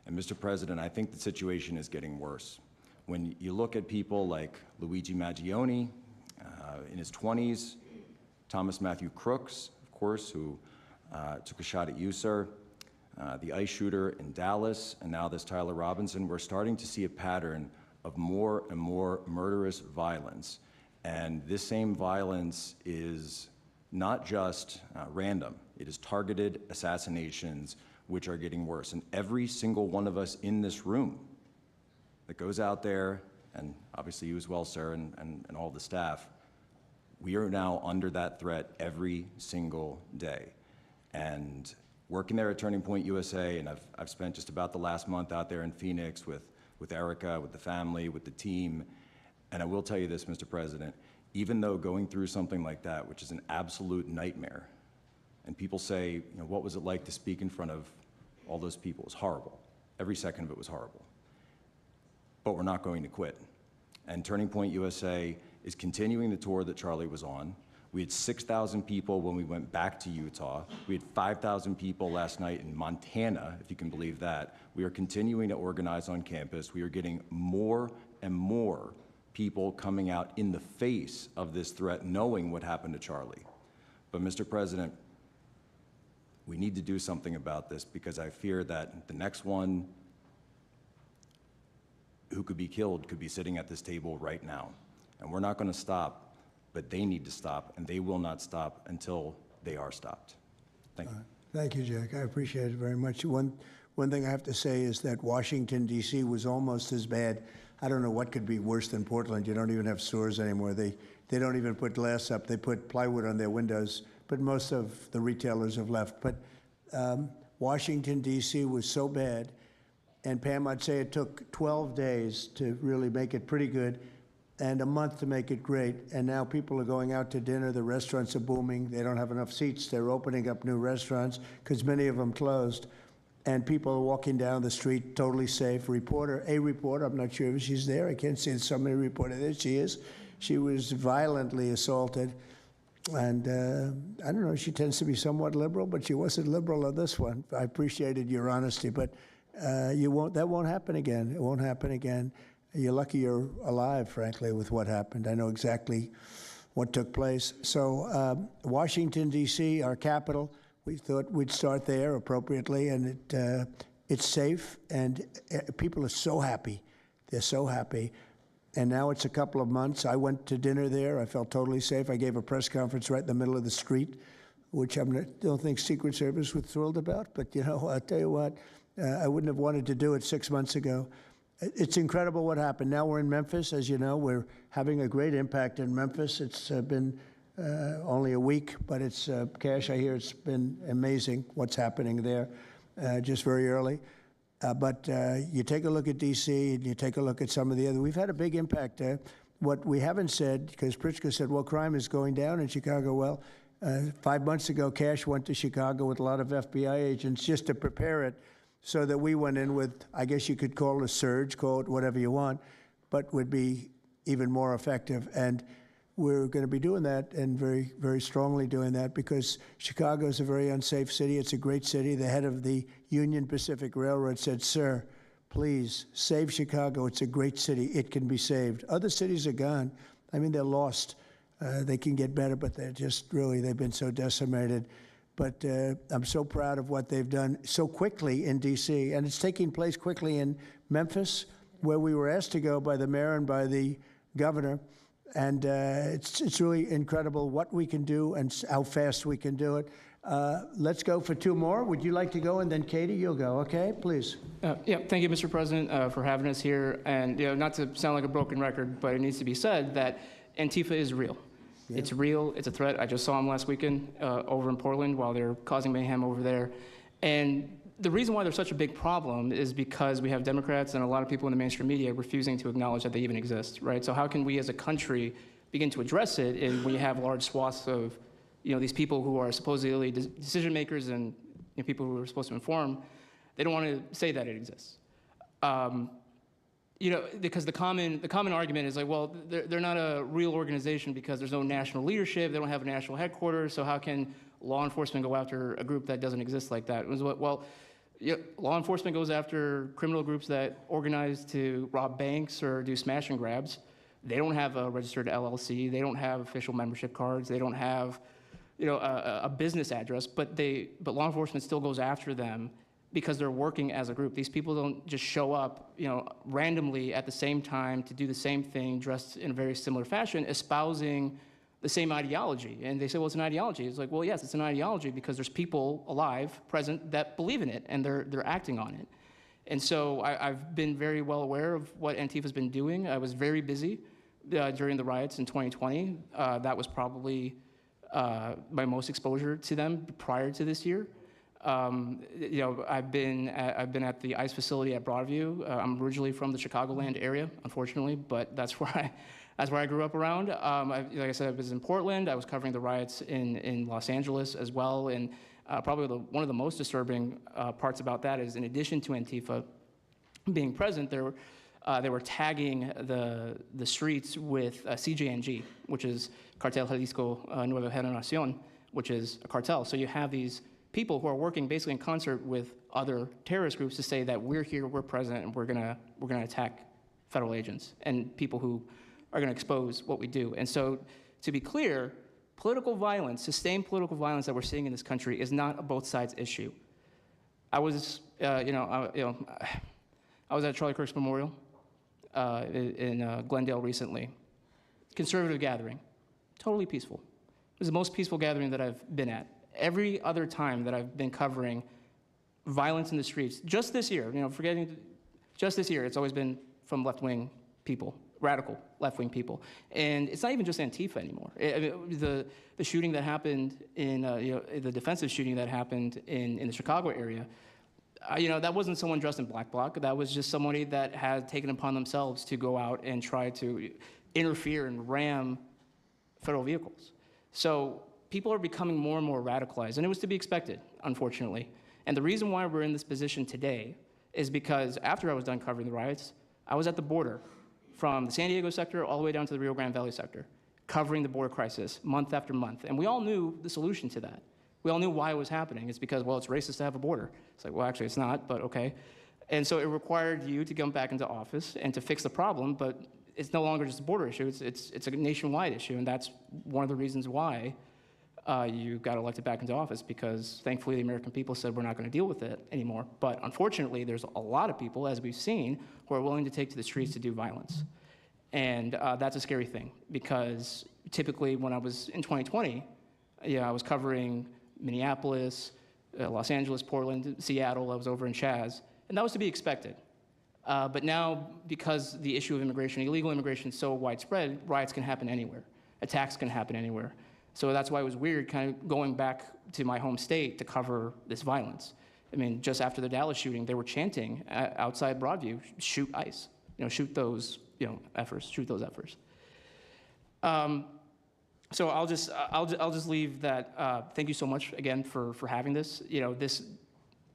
And Mr. President, I think the situation is getting worse. When you look at people like Luigi Maggioni, in his 20s, Thomas Matthew Crooks, of course, who took a shot at you, sir, the ICE shooter in Dallas, and now this Tyler Robinson, we're starting to see a pattern of more and more murderous violence. And this same violence is not just random. It is targeted assassinations, which are getting worse. And every single one of us in this room that goes out there, and obviously you as well, sir, and all the staff, we are now under that threat every single day. And working there at Turning Point USA, and I've spent just about the last month out there in Phoenix with Erica, with the family, with the team. And I will tell you this, Mr. President, even though going through something like that, which is an absolute nightmare, and people say, you know, what was it like to speak in front of all those people? It was horrible. Every second of it was horrible. But we're not going to quit. And Turning Point USA is continuing the tour that Charlie was on. We had 6,000 people when we went back to Utah. We had 5,000 people last night in Montana, if you can believe that. We are continuing to organize on campus. We are getting more and more people coming out in the face of this threat, knowing what happened to Charlie. But Mr. President, we need to do something about this, because I fear that the next one who could be killed could be sitting at this table right now. And we're not going to stop. But they need to stop, and they will not stop until they are stopped. Thank you. Thank you, Jack. I appreciate it very much. One thing I have to say is that Washington, D.C. was almost as bad. I don't know what could be worse than Portland. You don't even have stores anymore. They don't even put glass up. They put plywood on their windows, but most of the retailers have left. But Washington, D.C. was so bad, and Pam, I'd say it took 12 days to really make it pretty good, and a month to make it great. And now people are going out to dinner. The restaurants are booming. They don't have enough seats. They're opening up new restaurants because many of them closed. And people are walking down the street totally safe. A reporter, I'm not sure if she's there. I can't see somebody reported there. She is. She was violently assaulted. And I don't know, she tends to be somewhat liberal, but she wasn't liberal on this one. I appreciated your honesty, but that won't happen again. It won't happen again. You're lucky you're alive, frankly, with what happened. I know exactly what took place. So Washington, D.C., our capital, we thought we'd start there appropriately, and it's safe, and people are so happy. They're so happy. And now it's a couple of months. I went to dinner there. I felt totally safe. I gave a press conference right in the middle of the street, which I don't think Secret Service was thrilled about. But, you know, I'll tell you what, I wouldn't have wanted to do it 6 months ago. It's incredible what happened. Now we're in Memphis. As you know, we're having a great impact in Memphis. It's been only a week, but it's, Cash, I hear it's been amazing what's happening there, just very early. But you take a look at D.C. and you take a look at some of the other, we've had a big impact there. What we haven't said, because Pritzker said, well, crime is going down in Chicago. Well, 5 months ago, Cash went to Chicago with a lot of FBI agents just to prepare it so that we went in with, I guess you could call it a surge, call it whatever you want, but would be even more effective. And we're going to be doing that, and very, very strongly doing that, because Chicago is a very unsafe city. It's a great city. The head of the Union Pacific Railroad said, sir, please save Chicago. It's a great city. It can be saved. Other cities are gone. I mean, they're lost. They can get better, but they're just really, they've been so decimated. But I'm so proud of what they've done so quickly in D.C., and it's taking place quickly in Memphis, where we were asked to go by the mayor and by the governor. And it's really incredible what we can do and how fast we can do it. Let's go for two more. Would you like to go? And then Katie, you'll go, okay? Please. Yeah, thank you, Mr. President, for having us here. And not to sound like a broken record, but it needs to be said that Antifa is real. Yeah. It's real. It's a threat. I just saw them last weekend over in Portland while they're causing mayhem over there. And the reason why they're such a big problem is because we have Democrats and a lot of people in the mainstream media refusing to acknowledge that they even exist, right? So how can we as a country begin to address it when you have large swaths of these people who are supposedly decision makers and people who are supposed to inform? They don't want to say that it exists. Because the common argument is like, well, they're not a real organization because there's no national leadership, they don't have a national headquarters, so how can law enforcement go after a group that doesn't exist like that? Well, law enforcement goes after criminal groups that organize to rob banks or do smash and grabs. They don't have a registered LLC, they don't have official membership cards, they don't have a business address, but law enforcement still goes after them because they're working as a group. These people don't just show up, randomly at the same time to do the same thing, dressed in a very similar fashion, espousing the same ideology. And they say, well, it's an ideology. It's like, well, yes, it's an ideology because there's people alive, present, that believe in it, and they're acting on it. And so I've been very well aware of what Antifa's been doing. I was very busy during the riots in 2020. That was probably my most exposure to them prior to this year. I've been at the ICE facility at Broadview. I'm originally from the Chicagoland area, unfortunately, but that's where I grew up around. Like I said, I was in Portland. I was covering the riots in Los Angeles as well. And probably one of the most disturbing parts about that is, in addition to Antifa being present, they were tagging the streets with CJNG, which is Cartel Jalisco Nueva Generación, which is a cartel. So you have these people who are working basically in concert with other terrorist groups to say that we're here, we're present, and we're gonna attack federal agents and people who are gonna expose what we do. And so, to be clear, political violence, sustained political violence that we're seeing in this country is not a both sides issue. I was, I was at Charlie Kirk's memorial in Glendale recently. Conservative gathering, totally peaceful. It was the most peaceful gathering that I've been at. Every other time that I've been covering violence in the streets, just this year, just this year, it's always been from left-wing people, radical left-wing people. And it's not even just Antifa anymore. The shooting that happened the defensive shooting that happened in the Chicago area, that wasn't someone dressed in black bloc. That was just somebody that had taken upon themselves to go out and try to interfere and ram federal vehicles. So people are becoming more and more radicalized, and it was to be expected, unfortunately. And the reason why we're in this position today is because after I was done covering the riots, I was at the border from the San Diego sector all the way down to the Rio Grande Valley sector, covering the border crisis month after month. And we all knew the solution to that. We all knew why it was happening. It's because, well, it's racist to have a border. It's like, well, actually, it's not, but okay. And so it required you to come back into office and to fix the problem, but it's no longer just a border issue. It's a nationwide issue, and that's one of the reasons why you got elected back into office, because thankfully the American people said we're not going to deal with it anymore. But unfortunately, there's a lot of people, as we've seen, who are willing to take to the streets to do violence. And that's a scary thing, because typically when I was in 2020, I was covering Minneapolis, Los Angeles, Portland, Seattle. I was over in Chaz, and that was to be expected. But now, because the issue of immigration, illegal immigration, is so widespread, riots can happen anywhere. Attacks can happen anywhere. So that's why it was weird kind of going back to my home state to cover this violence. I mean, just after the Dallas shooting, they were chanting outside Broadview, shoot ICE, shoot those, efforts, shoot those efforts. So I'll just leave that. Thank you so much again for having this.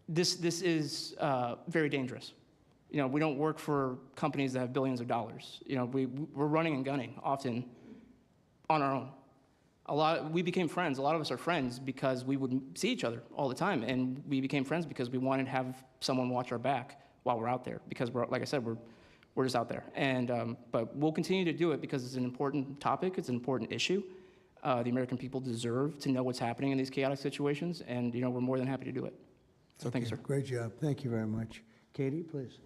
This is very dangerous. We don't work for companies that have billions of dollars. We're running and gunning often on our own. We became friends. A lot of us are friends because we would see each other all the time, and we became friends because we wanted to have someone watch our back while we're out there. Because like I said, we're just out there. And but we'll continue to do it because it's an important topic. It's an important issue. The American people deserve to know what's happening in these chaotic situations, and we're more than happy to do it. So thank you, sir. Great job. Thank you very much. Katie, please.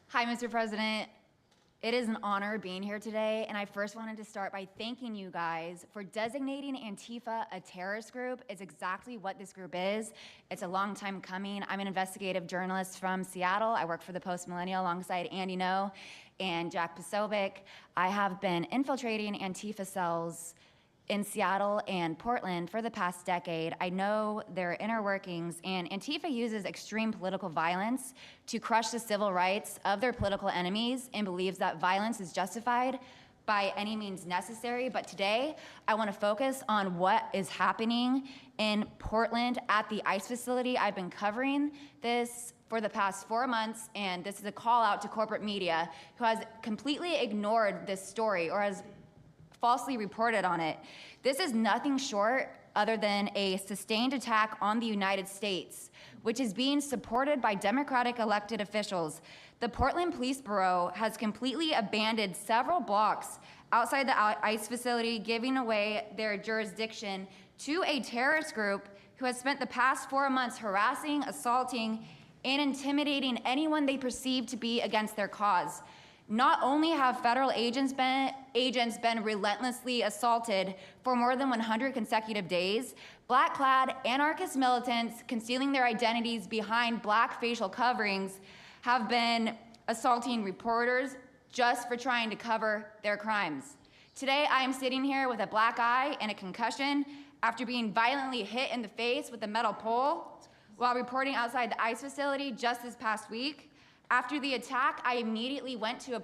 Hi, Mr. President. It is an honor being here today, and I first wanted to start by thanking you guys for designating Antifa a terrorist group. It's exactly what this group is. It's a long time coming. I'm an investigative journalist from Seattle. I work for the Post Millennial alongside Andy No and Jack Posobiec. I have been infiltrating Antifa cells in Seattle and Portland for the past decade. I know their inner workings, and Antifa uses extreme political violence to crush the civil rights of their political enemies and believes that violence is justified by any means necessary. But today, I want to focus on what is happening in Portland at the ICE facility. I've been covering this for the past 4 months, and this is a call out to corporate media who has completely ignored this story or has falsely reported on it. This is nothing short other than a sustained attack on the United States, which is being supported by Democratic elected officials. The Portland Police Bureau has completely abandoned several blocks outside the ICE facility, giving away their jurisdiction to a terrorist group who has spent the past 4 months harassing, assaulting, and intimidating anyone they perceive to be against their cause. Not only have federal agents been relentlessly assaulted for more than 100 consecutive days, black-clad anarchist militants concealing their identities behind black facial coverings have been assaulting reporters just for trying to cover their crimes. Today, I am sitting here with a black eye and a concussion after being violently hit in the face with a metal pole while reporting outside the ICE facility just this past week. After the attack, I immediately went to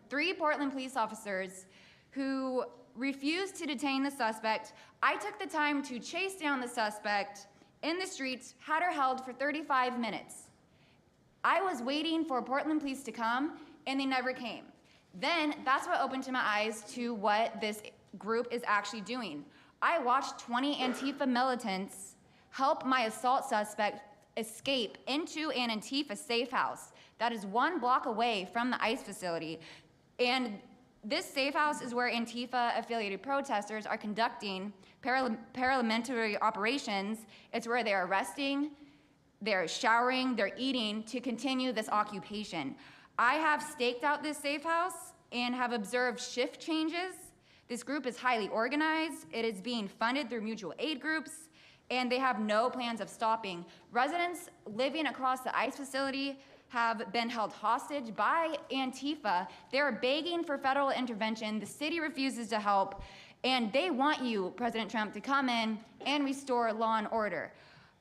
three Portland police officers who refused to detain the suspect. I took the time to chase down the suspect in the streets, had her held for 35 minutes. I was waiting for Portland police to come, and they never came. Then that's what opened my eyes to what this group is actually doing. I watched 20 Antifa militants help my assault suspect escape into an Antifa safe house that is 1 block away from the ICE facility. And this safe house is where Antifa-affiliated protesters are conducting paramilitary operations. It's where they're arresting, they're showering, they're eating to continue this occupation. I have staked out this safe house and have observed shift changes. This group is highly organized. It is being funded through mutual aid groups, and they have no plans of stopping. Residents living across the ICE facility have been held hostage by Antifa. They're begging for federal intervention. The city refuses to help, and they want you, President Trump, to come in and restore law and order.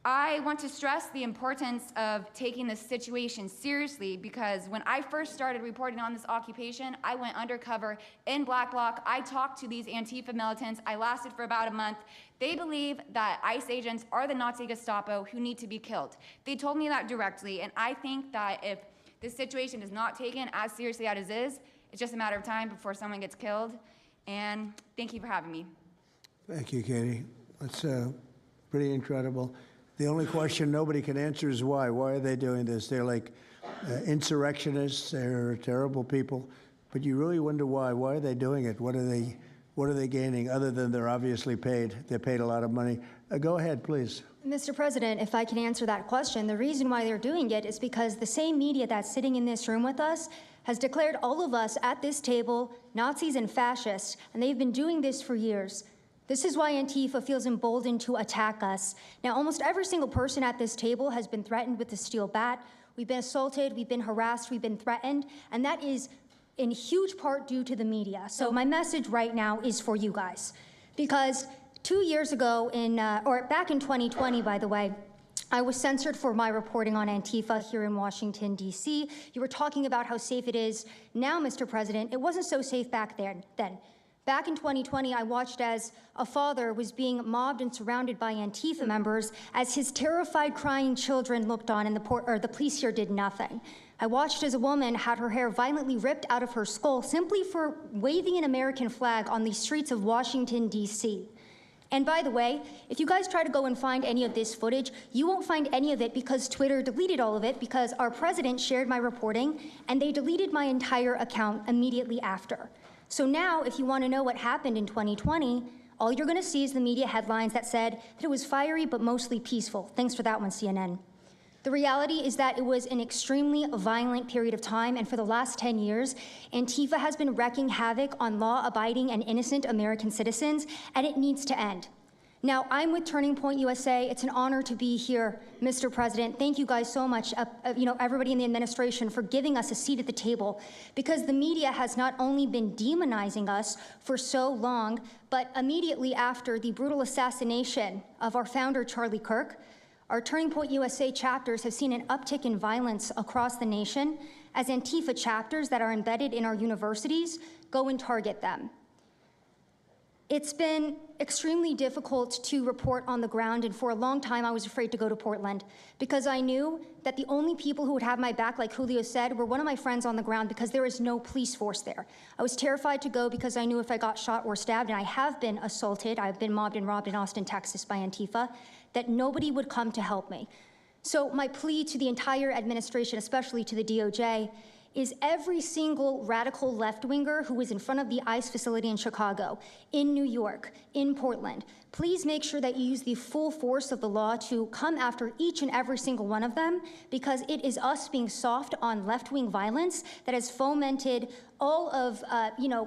I want to stress the importance of taking this situation seriously because when I first started reporting on this occupation, I went undercover in Black Bloc. I talked to these Antifa militants. I lasted for about a month. They believe that ICE agents are the Nazi Gestapo who need to be killed. They told me that directly, and I think that if this situation is not taken as seriously as it is, it's just a matter of time before someone gets killed. And thank you for having me. Thank you, Katie. That's pretty incredible. The only question nobody can answer is why. Why are they doing this? They're like insurrectionists. They're terrible people. But you really wonder why. Why are they doing it? What are they gaining other than they're obviously paid? They're paid a lot of money. Go ahead, please. Mr. President, if I can answer that question, the reason why they're doing it is because the same media that's sitting in this room with us has declared all of us at this table Nazis and fascists, and they've been doing this for years. This is why Antifa feels emboldened to attack us. Now, almost every single person at this table has been threatened with a steel bat. We've been assaulted, we've been harassed, we've been threatened, and that is in huge part due to the media. So my message right now is for you guys, because 2 years ago, or back in 2020, by the way, I was censored for my reporting on Antifa here in Washington, D.C. You were talking about how safe it is now, Mr. President. It wasn't so safe back then. Back in 2020, I watched as a father was being mobbed and surrounded by Antifa members as his terrified, crying children looked on and the police here did nothing. I watched as a woman had her hair violently ripped out of her skull simply for waving an American flag on the streets of Washington, D.C. And by the way, if you guys try to go and find any of this footage, you won't find any of it because Twitter deleted all of it because our president shared my reporting and they deleted my entire account immediately after. So now, if you want to know what happened in 2020, all you're going to see is the media headlines that said that it was fiery but mostly peaceful. Thanks for that one, CNN. The reality is that it was an extremely violent period of time, and for the last 10 years, Antifa has been wreaking havoc on law-abiding and innocent American citizens, and it needs to end. Now, I'm with Turning Point USA. It's an honor to be here, Mr. President. Thank you guys so much, everybody in the administration, for giving us a seat at the table, because the media has not only been demonizing us for so long, but immediately after the brutal assassination of our founder, Charlie Kirk, our Turning Point USA chapters have seen an uptick in violence across the nation as Antifa chapters that are embedded in our universities go and target them. It's been extremely difficult to report on the ground, and for a long time I was afraid to go to Portland because I knew that the only people who would have my back, like Julio said, were one of my friends on the ground because there is no police force there. I was terrified to go because I knew if I got shot or stabbed, and I have been assaulted, I've been mobbed and robbed in Austin, Texas by Antifa, that nobody would come to help me. So my plea to the entire administration, especially to the DOJ, is every single radical left-winger who is in front of the ICE facility in Chicago, in New York, in Portland, please make sure that you use the full force of the law to come after each and every single one of them, because it is us being soft on left-wing violence that has fomented all of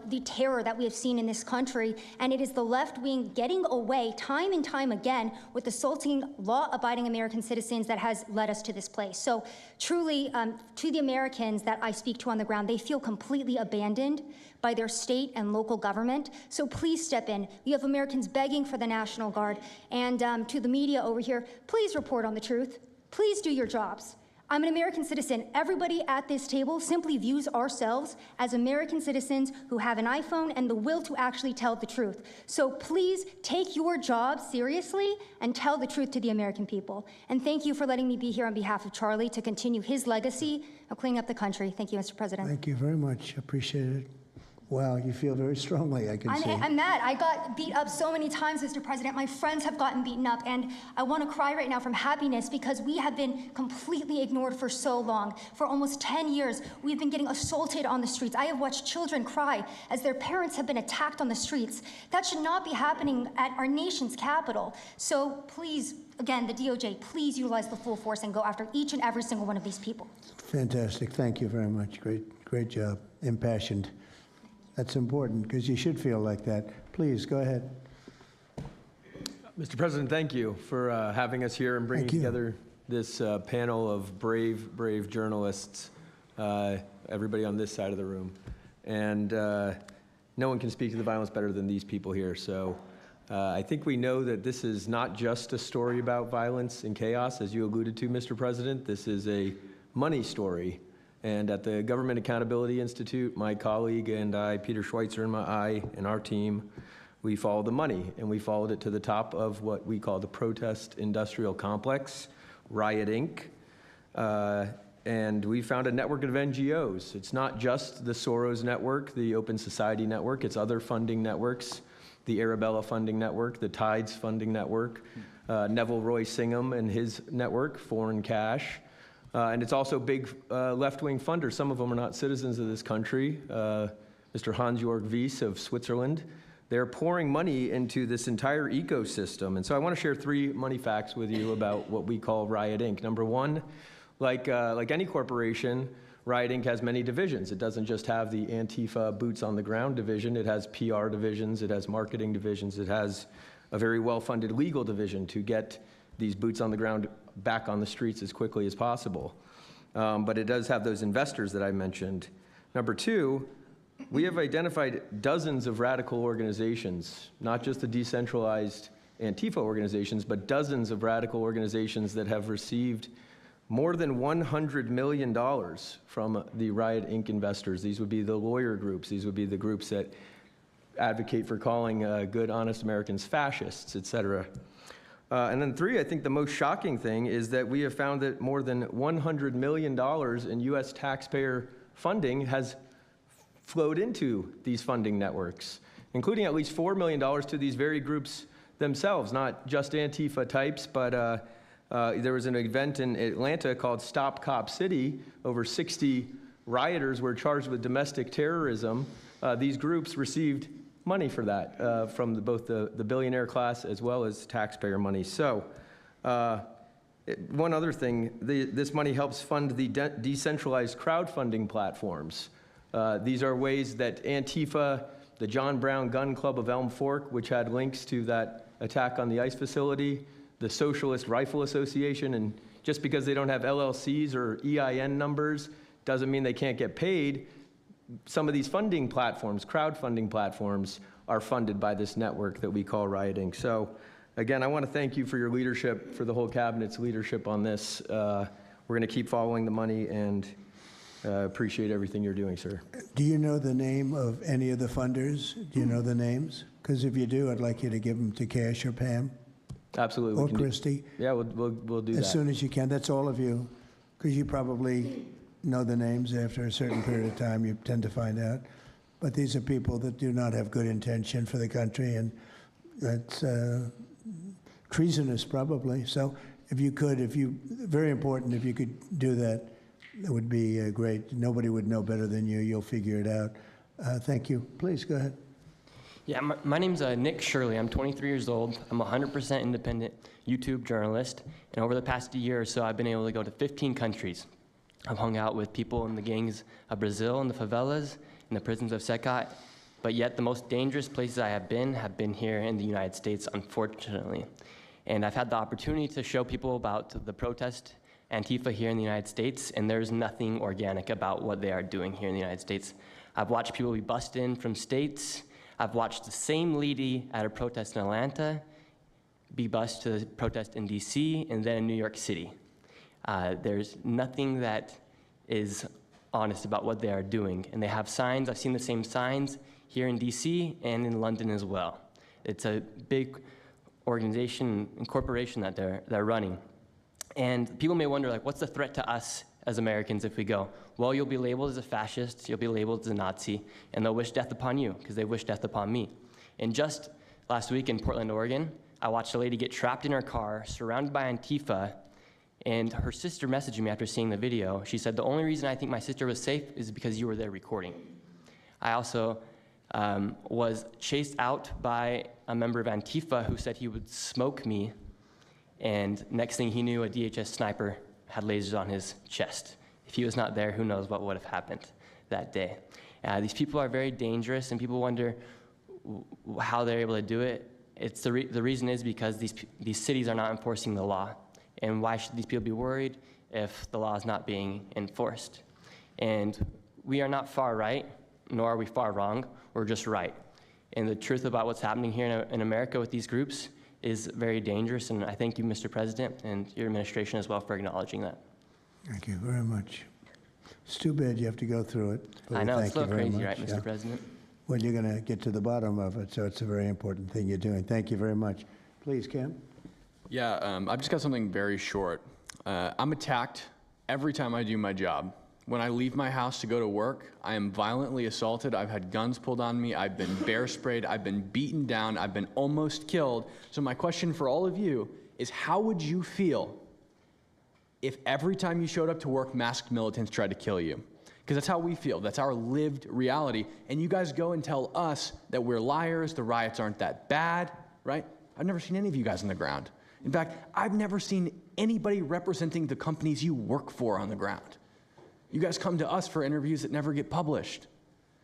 the terror that we have seen in this country, and it is the left wing getting away time and time again with assaulting law-abiding American citizens that has led us to this place. So truly, to the Americans that I speak to on the ground, they feel completely abandoned by their state and local government. So please step in. You have Americans begging for the National Guard, and to the media over here, please report on the truth. Please do your jobs. I'm an American citizen. Everybody at this table simply views ourselves as American citizens who have an iPhone and the will to actually tell the truth. So please take your job seriously and tell the truth to the American people. And thank you for letting me be here on behalf of Charlie to continue his legacy of cleaning up the country. Thank you, Mr. President. Thank you very much. Appreciate it. Wow, you feel very strongly, I can see. I'm mad. I got beat up so many times, Mr. President. My friends have gotten beaten up, and I want to cry right now from happiness because we have been completely ignored for so long. For almost 10 years, we've been getting assaulted on the streets. I have watched children cry as their parents have been attacked on the streets. That should not be happening at our nation's capital. So please, again, the DOJ, please utilize the full force and go after each and every single one of these people. Fantastic. Thank you very much. Great job. Impassioned. That's important because you should feel like that. Please, go ahead. Mr. President, thank you for having us here and bringing together this panel of brave journalists, everybody on this side of the room. And no one can speak to the violence better than these people here. So I think we know that this is not just a story about violence and chaos, as you alluded to, Mr. President. This is a money story. And at the Government Accountability Institute, my colleague and I, Peter Schweitzer and our team, we followed the money, and we followed it to the top of what we call the protest industrial complex, Riot Inc. And we found a network of NGOs. It's not just the Soros network, the Open Society network, it's other funding networks, the Arabella funding network, the Tides funding network, Neville Roy Singham and his network, Foreign Cash. And it's also big left-wing funders. Some of them are not citizens of this country. Mr. Hans-Jörg Wyss of Switzerland. They're pouring money into this entire ecosystem. And so I want to share 3 money facts with you about what we call Riot Inc. Number 1, like any corporation, Riot Inc. has many divisions. It doesn't just have the Antifa boots on the ground division. It has PR divisions. It has marketing divisions. It has a very well-funded legal division to get these boots on the ground back on the streets as quickly as possible. But it does have those investors that I mentioned. Number 2, We have identified dozens of radical organizations, not just the decentralized Antifa organizations, but dozens of radical organizations that have received more than $100 million from the Riot Inc. investors. These would be the lawyer groups. These would be the groups that advocate for calling good, honest Americans fascists, et cetera. And then three, I think the most shocking thing is that we have found that more than $100 million in US taxpayer funding has flowed into these funding networks, including at least $4 million to these very groups themselves, not just Antifa types, but there was an event in Atlanta called Stop Cop City. Over 60 rioters were charged with domestic terrorism. These groups received money for that from both the billionaire class as well as taxpayer money. So one other thing, this money helps fund the decentralized crowdfunding platforms. These are ways that Antifa, the John Brown Gun Club of Elm Fork, which had links to that attack on the ICE facility, the Socialist Rifle Association, and just because they don't have LLCs or EIN numbers doesn't mean they can't get paid. Some of these funding platforms, crowdfunding platforms, are funded by this network that we call Riot Inc. So again, I want to thank you for your leadership, for the whole cabinet's leadership on this. We're going to keep following the money and appreciate everything you're doing, sir. Do you know the name of any of the funders? Do you know the names? Because if you do, I'd like you to give them to Cash or Pam. Absolutely. Or Christy. Yeah, we'll do that. As soon as you can. That's all of you. Because you probably know the names after a certain period of time. You tend to find out. But these are people that do not have good intention for the country, and that's treasonous probably. So if you could, very important, if you could do that, that would be great. Nobody would know better than you. You'll figure it out. Thank you. Please go ahead. Yeah, my name's Nick Shirley. I'm 23 years old. I'm a 100% independent YouTube journalist. And over the past year or so, I've been able to go to 15 countries. I've hung out with people in the gangs of Brazil, in the favelas, in the prisons of Secot. But yet the most dangerous places I have been here in the United States, unfortunately. And I've had the opportunity to show people about the protest Antifa here in the United States, and there's nothing organic about what they are doing here in the United States. I've watched people be bussed in from states. I've watched the same lady at a protest in Atlanta be bused to the protest in DC and then in New York City. There's nothing that is honest about what they are doing. And they have signs. I've seen the same signs here in DC and in London as well. It's a big organization and corporation that they're running. And people may wonder, like, what's the threat to us as Americans if we go? Well, you'll be labeled as a fascist, you'll be labeled as a Nazi, and they'll wish death upon you, because they wish death upon me. And just last week in Portland, Oregon, I watched a lady get trapped in her car, surrounded by Antifa, and her sister messaged me after seeing the video. She said, the only reason I think my sister was safe is because you were there recording. I also was chased out by a member of Antifa who said he would smoke me, and next thing he knew, a DHS sniper had lasers on his chest. If he was not there, who knows what would have happened that day. These people are very dangerous, and people wonder how they're able to do it. The reason is because these cities are not enforcing the law. And why should these people be worried if the law is not being enforced? And we are not far right, nor are we far wrong. We're just right. And the truth about what's happening here in America with these groups is very dangerous, and I thank you, Mr. President, and your administration as well for acknowledging that. Thank you very much. It's too bad you have to go through it. I know, it's a little crazy, much. right, Mr. President? Well, you're going to get to the bottom of it, so it's a very important thing you're doing. Thank you very much. Please, Cam. Yeah, I've just got something very short. I'm attacked every time I do my job. When I leave my house to go to work, I am violently assaulted. I've had guns pulled on me. I've been bear sprayed. I've been beaten down. I've been almost killed. So my question for all of you is, how would you feel if every time you showed up to work, masked militants tried to kill you? Because that's how we feel. That's our lived reality. And you guys go and tell us that we're liars, the riots aren't that bad, right? I've never seen any of you guys on the ground. In fact, I've never seen anybody representing the companies you work for on the ground. You guys come to us for interviews that never get published.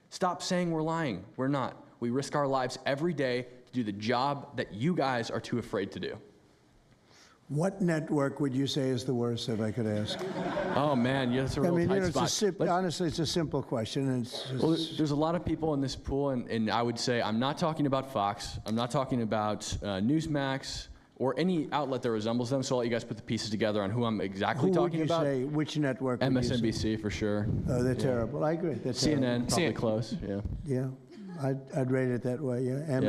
Stop saying we're lying. We're not. We risk our lives every day to do the job that you guys are too afraid to do. What network would you say is the worst, if I could ask? Oh, man, yeah, that's a real tight spot. Honestly, it's a simple question. And well, there's a lot of people in this pool, and I would say I'm not talking about Fox. I'm not talking about Newsmax or any outlet that resembles them, so I'll let you guys put the pieces together on who I'm exactly talking about. Who would you say, which network would you say? MSNBC, for sure. Oh, they're terrible. I agree. They're CNN, terrible. probably close, yeah. Yeah, I'd rate it that way, yeah.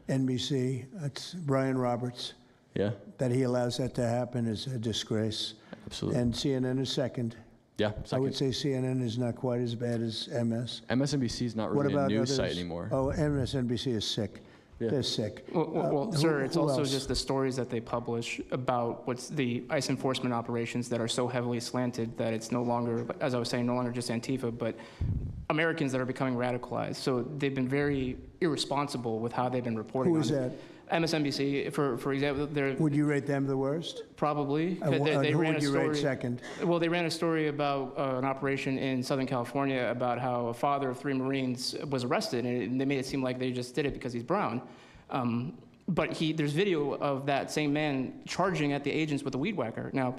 MSNBC, that's Brian Roberts. Yeah. That he allows that to happen is a disgrace. Absolutely. And CNN is second. Yeah, second. I would say CNN is not quite as bad as MS. MSNBC is not really a news site anymore. Oh, MSNBC is sick. Yeah. They're sick. Well, sir, it's also else? just the stories that they publish about what's the ICE enforcement operations that are so heavily slanted that it's no longer, as I was saying, no longer just Antifa, but Americans that are becoming radicalized. So they've been very irresponsible with how they've been reporting on it. Who is that? MSNBC, for example, they're... Would you rate them the worst? Probably. They who would you rate second? Well, they ran a story about an operation in Southern California about how a father of 3 Marines was arrested, and they made it seem like they just did it because he's brown. But there's video of that same man charging at the agents with a weed whacker. Now,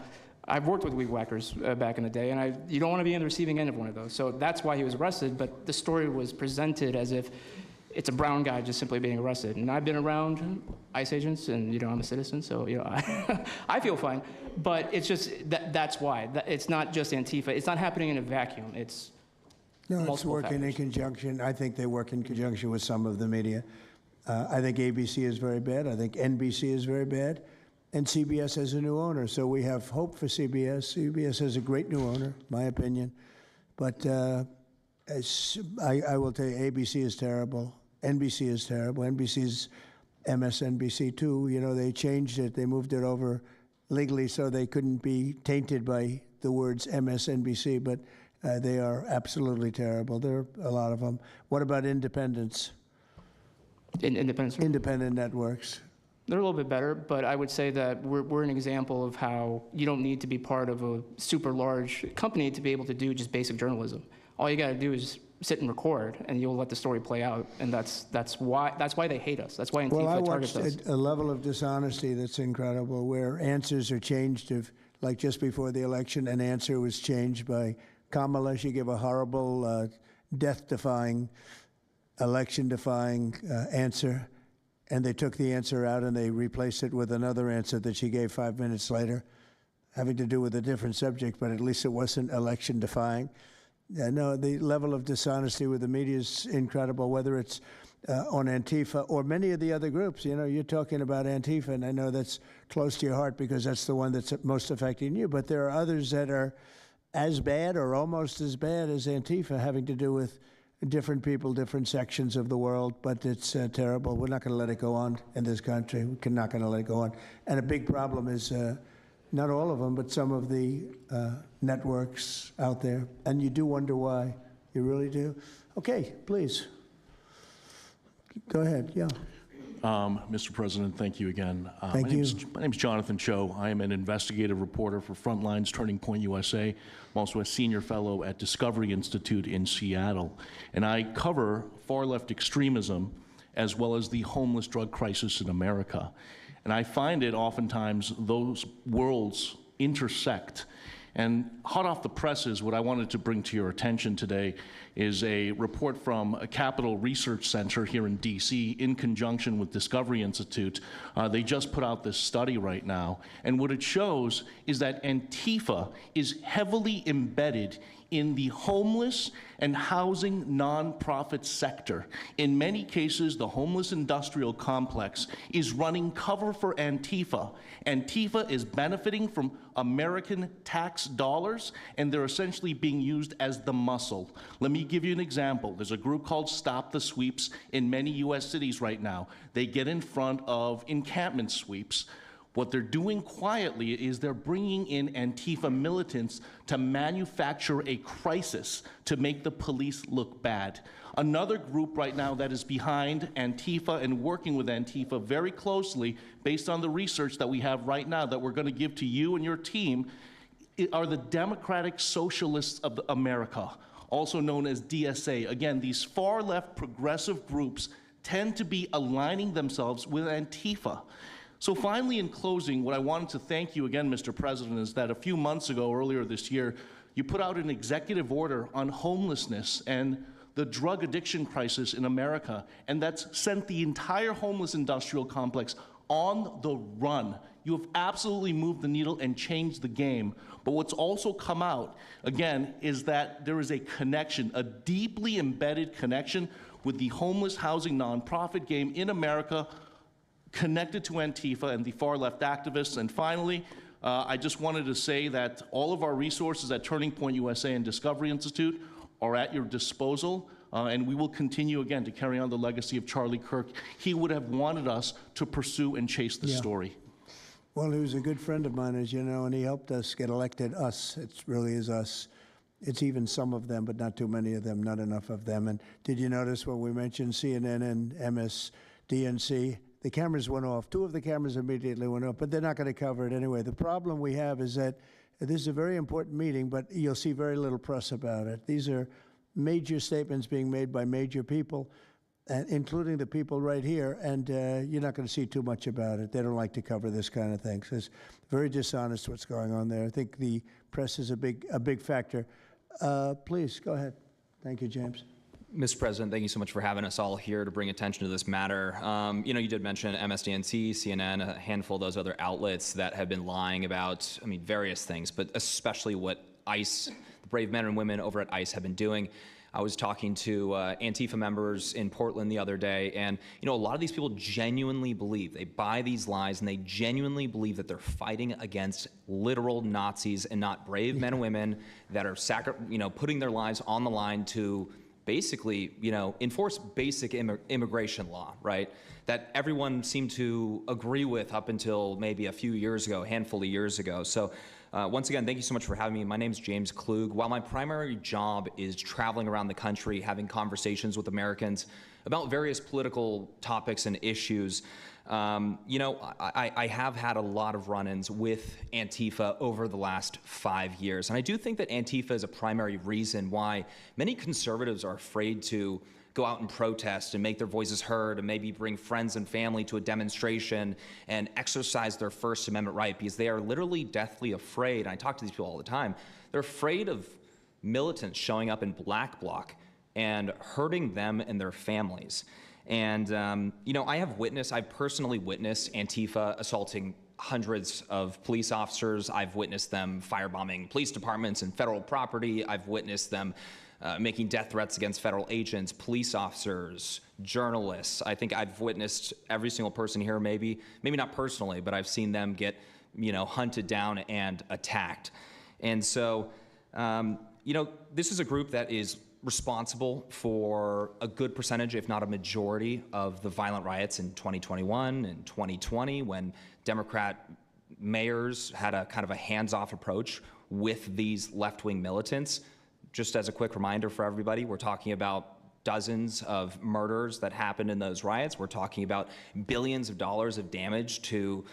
I've worked with weed whackers back in the day, and you don't want to be on the receiving end of one of those. So that's why he was arrested, but the story was presented as if it's a brown guy just simply being arrested. And I've been around ICE agents, and I'm a citizen, so I feel fine. But it's just that's why. It's not just Antifa. It's not happening in a vacuum. It's it's working in conjunction. I think they work in conjunction with some of the media. I think ABC is very bad. I think NBC is very bad. And CBS has a new owner, so we have hope for CBS. CBS has a great new owner, my opinion. But I will tell you, ABC is terrible. NBC is terrible. NBC's MSNBC too. They changed it. They moved it over legally so they couldn't be tainted by the words MSNBC, but they are absolutely terrible. There are a lot of them. What about independents? Independent networks. They're a little bit better, but I would say that we're an example of how you don't need to be part of a super large company to be able to do just basic journalism. All you got to do is sit and record, and you'll let the story play out. And that's why they hate us. That's why Antifa targets us. Well, I watched a level of dishonesty that's incredible, where answers are changed. Like just before the election, an answer was changed by Kamala. She gave a horrible, death-defying, election-defying answer, and they took the answer out and they replaced it with another answer that she gave 5 minutes later, having to do with a different subject, but at least it wasn't election-defying. No, the level of dishonesty with the media is incredible, whether it's on Antifa or many of the other groups. You're talking about Antifa, and I know that's close to your heart because that's the one that's most affecting you, but there are others that are as bad or almost as bad as Antifa, having to do with different people, different sections of the world, but it's terrible. We're not going to let it go on in this country. We're not going to let it go on. And a big problem is not all of them, but some of the networks out there. And you do wonder why. You really do. Okay, please. Go ahead, yeah. Mr. President, thank you again. Thank you. My name's Jonathan Cho. I am an investigative reporter for Frontlines Turning Point USA. I'm also a senior fellow at Discovery Institute in Seattle. And I cover far-left extremism as well as the homeless drug crisis in America. And I find it oftentimes those worlds intersect. And hot off the presses, what I wanted to bring to your attention today is a report from a Capital Research Center here in DC in conjunction with Discovery Institute. They just put out this study right now. And what it shows is that Antifa is heavily embedded in the homeless and housing nonprofit sector. In many cases, the homeless industrial complex is running cover for Antifa. Antifa is benefiting from American tax dollars, and they're essentially being used as the muscle. Let me give you an example. There's a group called Stop the Sweeps in many US cities right now. They get in front of encampment sweeps. What they're doing quietly is they're bringing in Antifa militants to manufacture a crisis to make the police look bad. Another group right now that is behind Antifa and working with Antifa very closely, based on the research that we have right now that we're going to give to you and your team, are the Democratic Socialists of America, also known as DSA. Again, these far-left progressive groups tend to be aligning themselves with Antifa. So finally, in closing, what I wanted to thank you again, Mr. President, is that a few months ago, earlier this year, you put out an executive order on homelessness and the drug addiction crisis in America, and that's sent the entire homeless industrial complex on the run. You have absolutely moved the needle and changed the game. But what's also come out, again, is that there is a connection, a deeply embedded connection with the homeless housing nonprofit game in America, connected to Antifa and the far-left activists. And finally, I just wanted to say that all of our resources at Turning Point USA and Discovery Institute are at your disposal, and we will continue, again, to carry on the legacy of Charlie Kirk. He would have wanted us to pursue and chase this story. Well, he was a good friend of mine, as you know, and he helped us get elected. Us, it really is us. It's even some of them, but not too many of them, not enough of them. And did you notice when we mentioned CNN and MSDNC, the cameras went off. 2 of the cameras immediately went off, but they're not going to cover it anyway. The problem we have is that this is a very important meeting, but you'll see very little press about it. These are major statements being made by major people, including the people right here, and you're not going to see too much about it. They don't like to cover this kind of thing. So it's very dishonest what's going on there. I think the press is a big factor. Please, go ahead. Thank you, James. Mr. President, thank you so much for having us all here to bring attention to this matter. You know, you did mention MSDNC, CNN, a handful of those other outlets that have been lying about, I mean, various things, but especially what ICE, the brave men and women over at ICE have been doing. I was talking to Antifa members in Portland the other day, and you know, a lot of these people genuinely believe, they buy these lies, and they genuinely believe that they're fighting against literal Nazis and not brave men and women that are putting their lives on the line to basically, you know, enforce basic immigration law, right? That everyone seemed to agree with up until maybe a few years ago, a handful of years ago. So once again, thank you so much for having me. My name is James Klug. While my primary job is traveling around the country, having conversations with Americans about various political topics and issues, you know, I have had a lot of run-ins with Antifa over the last 5 years. And I do think that Antifa is a primary reason why many conservatives are afraid to go out and protest and make their voices heard and maybe bring friends and family to a demonstration and exercise their First Amendment right, because they are literally deathly afraid. And I talk to these people all the time. They're afraid of militants showing up in black bloc and hurting them and their families. And, you know, I've personally witnessed Antifa assaulting hundreds of police officers. I've witnessed them firebombing police departments and federal property. I've witnessed them making death threats against federal agents, police officers, journalists. I think I've witnessed every single person here, maybe not personally, but I've seen them get, you know, hunted down and attacked. And so, you know, this is a group that is responsible for a good percentage, if not a majority, of the violent riots in 2021 and 2020, when Democrat mayors had a kind of a hands-off approach with these left-wing militants. Just as a quick reminder for everybody, we're talking about dozens of murders that happened in those riots. We're talking about billions of dollars of damage to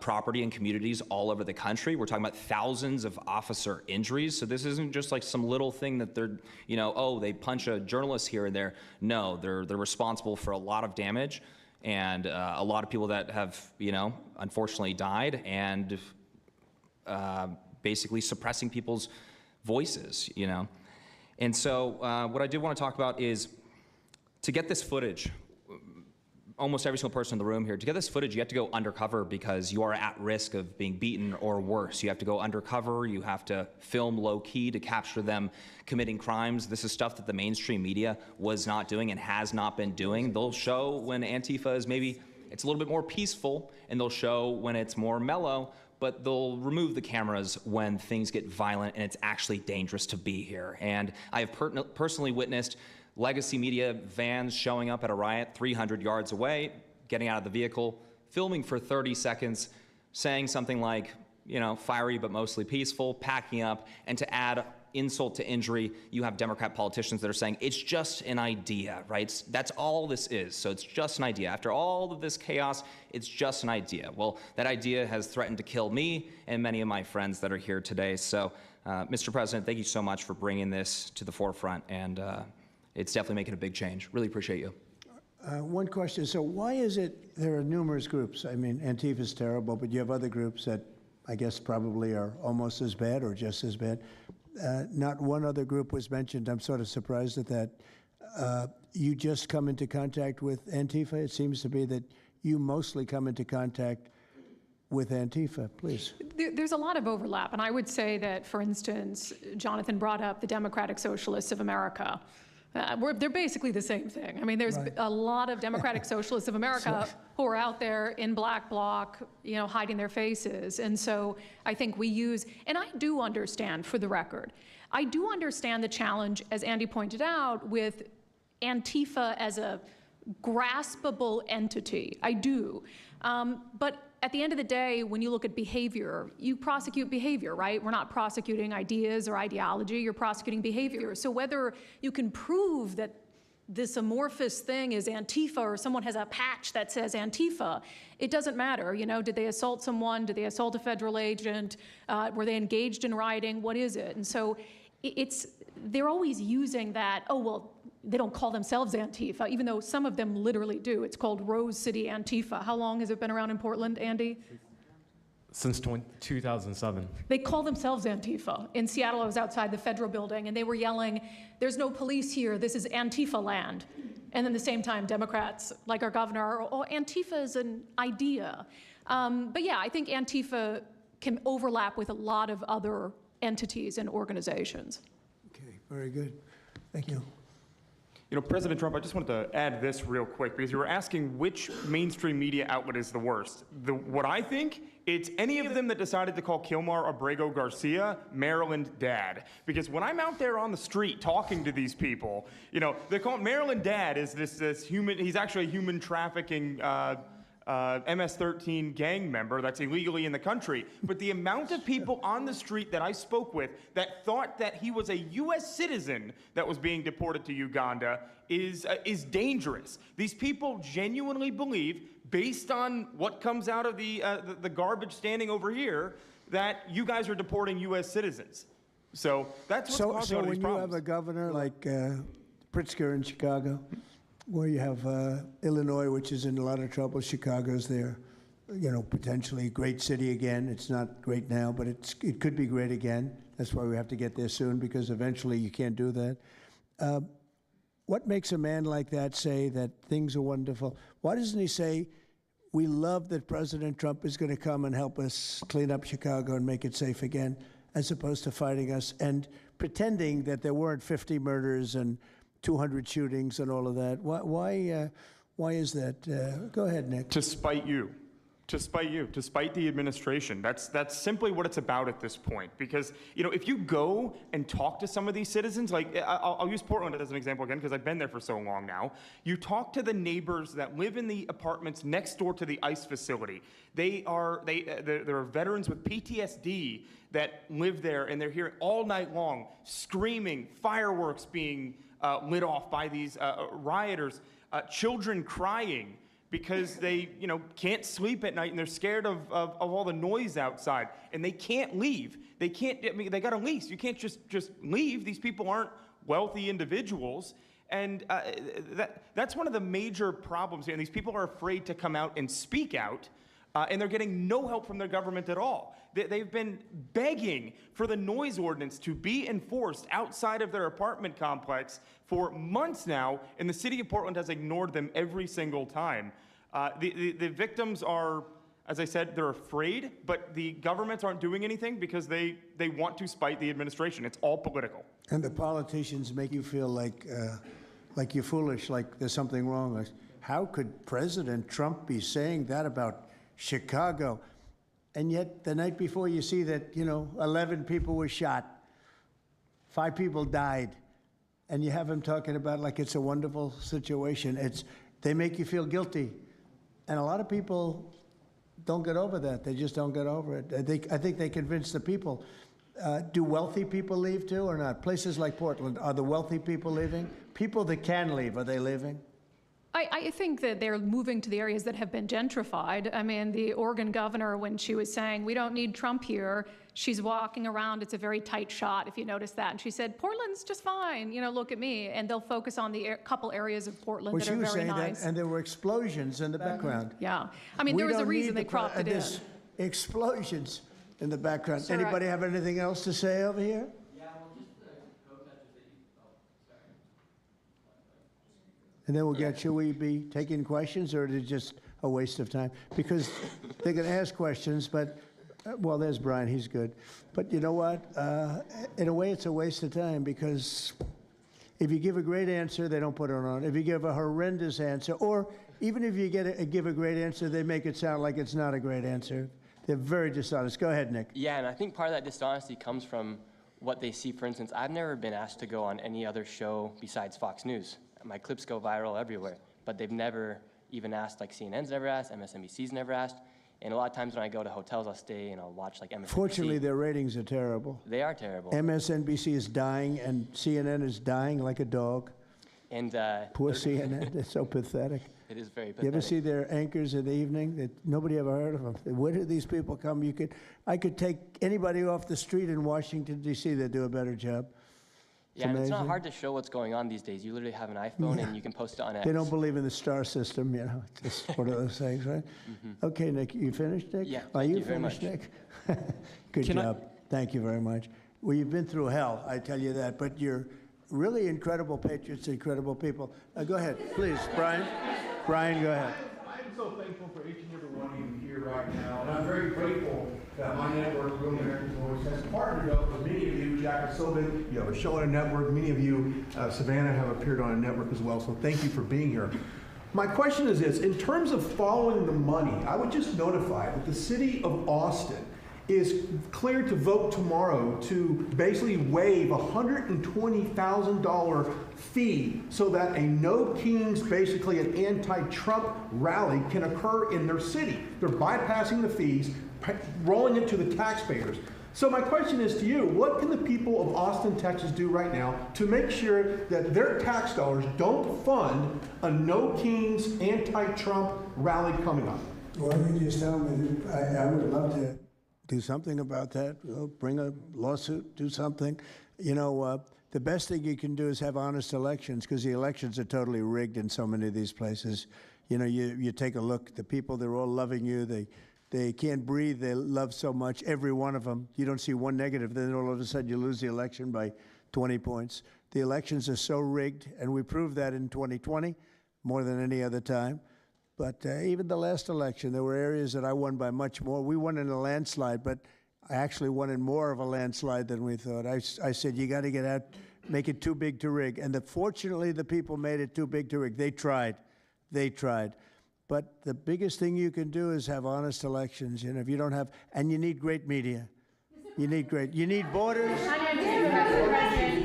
property and communities all over the country. We're talking about thousands of officer injuries. So this isn't just like some little thing that they're, you know, oh, they punch a journalist here and there. No, they're responsible for a lot of damage and a lot of people that have, you know, unfortunately died, and basically suppressing people's voices, you know. And so what I did want to talk about is, to get this footage, almost every single person in the room here, to get this footage, you have to go undercover because you are at risk of being beaten or worse. You have to go undercover, you have to film low-key to capture them committing crimes. This is stuff that the mainstream media was not doing and has not been doing. They'll show when Antifa is maybe, it's a little bit more peaceful, and they'll show when it's more mellow, but they'll remove the cameras when things get violent and it's actually dangerous to be here. And I have personally witnessed legacy media vans showing up at a riot 300 yards away, getting out of the vehicle, filming for 30 seconds, saying something like, you know, fiery but mostly peaceful, packing up, and to add insult to injury, you have Democrat politicians that are saying, it's just an idea, right? That's all this is, so it's just an idea. After all of this chaos, it's just an idea. Well, that idea has threatened to kill me and many of my friends that are here today. So, Mr. President, thank you so much for bringing this to the forefront, and it's definitely making a big change. Really appreciate you. One question. So why is it there are numerous groups? I mean, Antifa is terrible, but you have other groups that I guess probably are almost as bad or just as bad. Not one other group was mentioned. I'm sort of surprised at that. You just come into contact with Antifa? It seems to be that you mostly come into contact with Antifa. Please. There's a lot of overlap, and I would say that, for instance, Jonathan brought up the Democratic Socialists of America. They're basically the same thing. I mean, there's a lot of Democratic Socialists of America who are out there in black bloc, you know, hiding their faces. And so I think we use, and I do understand, for the record, I do understand the challenge, as Andy pointed out, with Antifa as a graspable entity. I do. But at the end of the day, when you look at behavior, you prosecute behavior, right? We're not prosecuting ideas or ideology, you're prosecuting behavior. So whether you can prove that this amorphous thing is Antifa or someone has a patch that says Antifa, it doesn't matter. You know, did they assault someone? Did they assault a federal agent? Were they engaged in rioting? What is it? And so they're always using that, oh, well, they don't call themselves Antifa, even though some of them literally do. It's called Rose City Antifa. How long has it been around in Portland, Andy? Since 2007. They call themselves Antifa. In Seattle, I was outside the federal building, and they were yelling, there's no police here, this is Antifa land. And then at the same time, Democrats, like our governor, oh, Antifa is an idea. But yeah, I think Antifa can overlap with a lot of other entities and organizations. Okay, very good. Thank you. You know, President Trump, I just wanted to add this real quick, because you were asking which mainstream media outlet is the worst. What I think, it's any of them that decided to call Kilmar Abrego Garcia Maryland Dad. Because when I'm out there on the street talking to these people, you know, they call Maryland Dad is this human, he's actually a human trafficking MS-13 gang member that's illegally in the country. But the amount of people on the street that I spoke with that thought that he was a U.S. citizen that was being deported to Uganda is dangerous. These people genuinely believe, based on what comes out of the garbage standing over here, that you guys are deporting U.S. citizens. So that's what's causing all these problems. So when you have a governor like Pritzker in Chicago, where you have Illinois, which is in a lot of trouble. Chicago's there, you know, potentially great city again. It's not great now, but it could be great again. That's why we have to get there soon, because eventually you can't do that. What makes a man like that say that things are wonderful? Why doesn't he say, we love that President Trump is going to come and help us clean up Chicago and make it safe again, as opposed to fighting us and pretending that there weren't 50 murders and 200 shootings and all of that? Why is that? Go ahead, Nick. To spite you. To spite you, to spite the administration. That's simply what it's about at this point. Because, you know, if you go and talk to some of these citizens, like I'll use Portland as an example again, because I've been there for so long now. You talk to the neighbors that live in the apartments next door to the ICE facility. There are veterans with PTSD that live there, and they're hearing all night long screaming, fireworks being lit off by these rioters, children crying because they, you know, can't sleep at night and they're scared of all the noise outside, and they can't leave. They can't. I mean, they got a lease. You can't just leave. These people aren't wealthy individuals, and that's one of the major problems here. And these people are afraid to come out and speak out, and they're getting no help from their government at all. They've been begging for the noise ordinance to be enforced outside of their apartment complex for months now, and the city of Portland has ignored them every single time. The victims are, as I said, they're afraid, but the governments aren't doing anything because they want to spite the administration. It's all political. And the politicians make you feel like you're foolish, like there's something wrong. Like, how could President Trump be saying that about Chicago? And yet, the night before, you see that, you know, 11 people were shot, 5 people died, and you have him talking about like it's a wonderful situation. They make you feel guilty. And a lot of people don't get over that. They just don't get over it. I think they convince the people. Do wealthy people leave too or not? Places like Portland, are the wealthy people leaving? People that can leave, are they leaving? I think that they're moving to the areas that have been gentrified. I mean, the Oregon governor, when she was saying, we don't need Trump here, she's walking around, it's a very tight shot, if you notice that. And she said, Portland's just fine, you know, look at me. And they'll focus on the couple areas of Portland that are very nice. Well, she was saying that, and there were explosions in the background. Yeah. I mean, there was a reason they cropped it in. There's explosions in the background. Sir, Anybody have anything else to say over here? And then we'll get, should we be taking questions, or is it just a waste of time? Because they can ask questions, but, well, there's Brian, he's good. But you know what? In a way, it's a waste of time, because if you give a great answer, they don't put it on. If you give a horrendous answer, or even if you give a great answer, they make it sound like it's not a great answer. They're very dishonest. Go ahead, Nick. Yeah, and I think part of that dishonesty comes from what they see. For instance, I've never been asked to go on any other show besides Fox News. My clips go viral everywhere, but they've never even asked, like CNN's never asked, MSNBC's never asked. And a lot of times when I go to hotels, I'll stay and I'll watch like MSNBC. Fortunately, their ratings are terrible. They are terrible. MSNBC is dying, and CNN is dying like a dog. And poor CNN, it's so pathetic. It is very pathetic. You ever see their anchors in the evening? Nobody ever heard of them. Where do these people come? I could take anybody off the street in Washington, D.C. They'd do a better job. Yeah, and it's not hard to show what's going on these days. You literally have an iPhone and you can post it on X. They don't believe in the star system, you know. It's just one of those things, right? Okay, Nick, you finished, Nick? Yeah, Are you thank you very finished, much. Nick? Good job. Thank you very much. Well, you've been through hell, I tell you that, but you're really incredible patriots, incredible people. Go ahead, please, Brian. Brian, go ahead. I'm so thankful for each and every one of you here right now, and I'm very grateful that my network, Real American Voice, has partnered up with many of you. Jack and Sobin, you have a show on a network. Many of you, Savannah, have appeared on a network as well, so thank you for being here. My question is this: in terms of following the money, I would just notify that the city of Austin is cleared to vote tomorrow to basically waive a $120,000 fee so that a No Kings, basically an anti-Trump rally, can occur in their city. They're bypassing the fees, rolling it to the taxpayers. So my question is to you: what can the people of Austin, Texas do right now to make sure that their tax dollars don't fund a No Kings anti-Trump rally coming up? Well, you just tell me. I would love to do something about that. Bring a lawsuit, do something. You know, the best thing you can do is have honest elections, because the elections are totally rigged in so many of these places. You know, you take a look, the people, they're all loving you. They can't breathe. They love so much, every one of them. You don't see one negative, then all of a sudden you lose the election by 20 points. The elections are so rigged, and we proved that in 2020 more than any other time. But even the last election, there were areas that I won by much more. We won in a landslide, but I actually won in more of a landslide than we thought. I said, you got to get out, make it too big to rig. And fortunately, the people made it too big to rig. They tried. They tried. But the biggest thing you can do is have honest elections. You know, if you don't have, and you need great media. You need borders.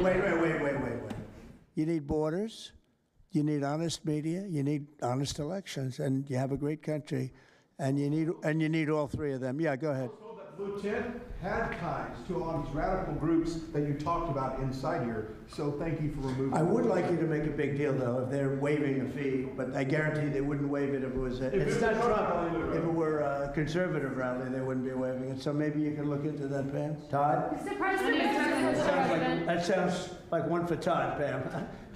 Wait. You need borders. You need honest media, you need honest elections, and you have a great country, and you need all three of them. Yeah, go ahead. I was told that Blue Tent had ties to all these radical groups that you talked about inside here, so thank you for removing I would like you to make a big deal, though, if they're waiving a fee, but I guarantee they wouldn't waive it if it was it's not Trump. If it were a conservative rally, they wouldn't be waiving it. So maybe you can look into that, Pam. Todd? Mr. President, That sounds like one for Todd, Pam.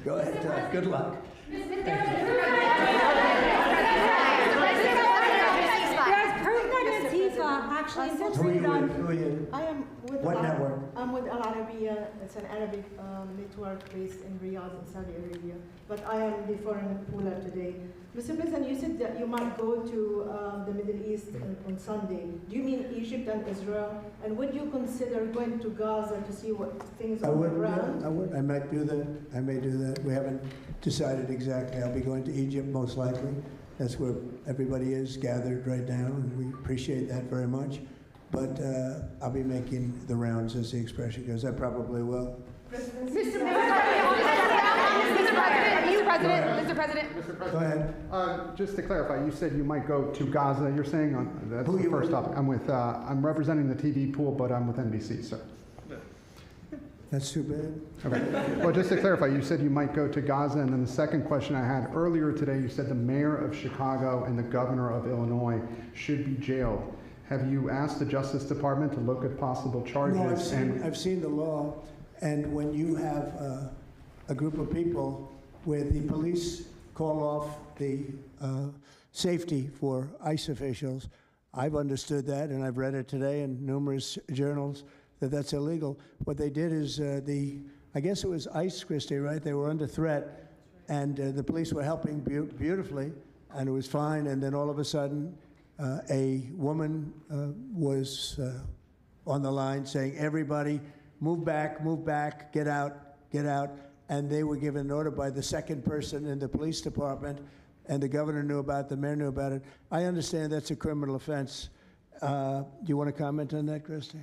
Go ahead, Todd. Good luck. There's proof that Antifa actually infiltrated on. Who are you? I am with What network? I'm with Al Arabiya. It's an Arabic network based in Riyadh in Saudi Arabia. But I am the foreign ruler today. Mr. President, you said that you might go to the Middle East on Sunday. Do you mean Egypt and Israel? And would you consider going to Gaza to see what things are on the ground? Yeah, I would. I might do that. I may do that. We haven't decided exactly. I'll be going to Egypt most likely. That's where everybody is gathered right now, and we appreciate that very much. But I'll be making the rounds, as the expression goes. I probably will. Mr. President. Go ahead. Just to clarify, you said you might go to Gaza. You're saying that's the first topic. I'm representing the TV pool, but I'm with NBC, sir. That's too bad. Okay. Well, just to clarify, you said you might go to Gaza, and then the second question I had earlier today, you said the mayor of Chicago and the governor of Illinois should be jailed. Have you asked the Justice Department to look at possible charges? No, I've seen the law, and when you have a group of people where the police call off the safety for ICE officials, I've understood that, and I've read it today in numerous journals, that that's illegal. What they did is I guess it was ICE, Christie, right? They were under threat, and the police were helping beautifully, and it was fine, and then all of a sudden, a woman was on the line saying, everybody, move back, get out, and they were given an order by the second person in the police department, and the governor knew about it, the mayor knew about it. I understand that's a criminal offense. Do you want to comment on that, Christie?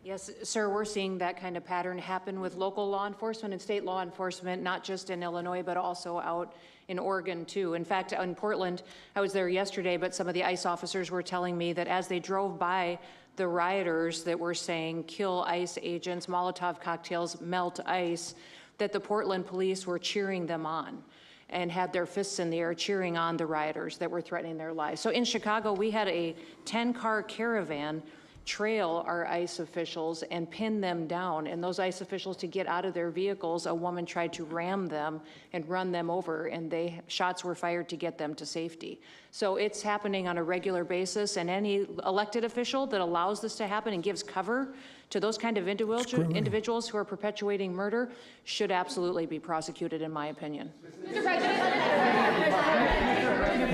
Yes, sir, we're seeing that kind of pattern happen with local law enforcement and state law enforcement, not just in Illinois, but also out in Oregon, too. In fact, in Portland, I was there yesterday, but some of the ICE officers were telling me that as they drove by the rioters that were saying, kill ICE agents, Molotov cocktails, melt ICE, that the Portland police were cheering them on and had their fists in the air cheering on the rioters that were threatening their lives. So in Chicago, we had a 10-car caravan trail our ICE officials and pin them down. And those ICE officials, to get out of their vehicles, a woman tried to ram them and run them over, and shots were fired to get them to safety. So it's happening on a regular basis, and any elected official that allows this to happen and gives cover to those kind of individuals who are perpetuating murder should absolutely be prosecuted, in my opinion. Mr. President.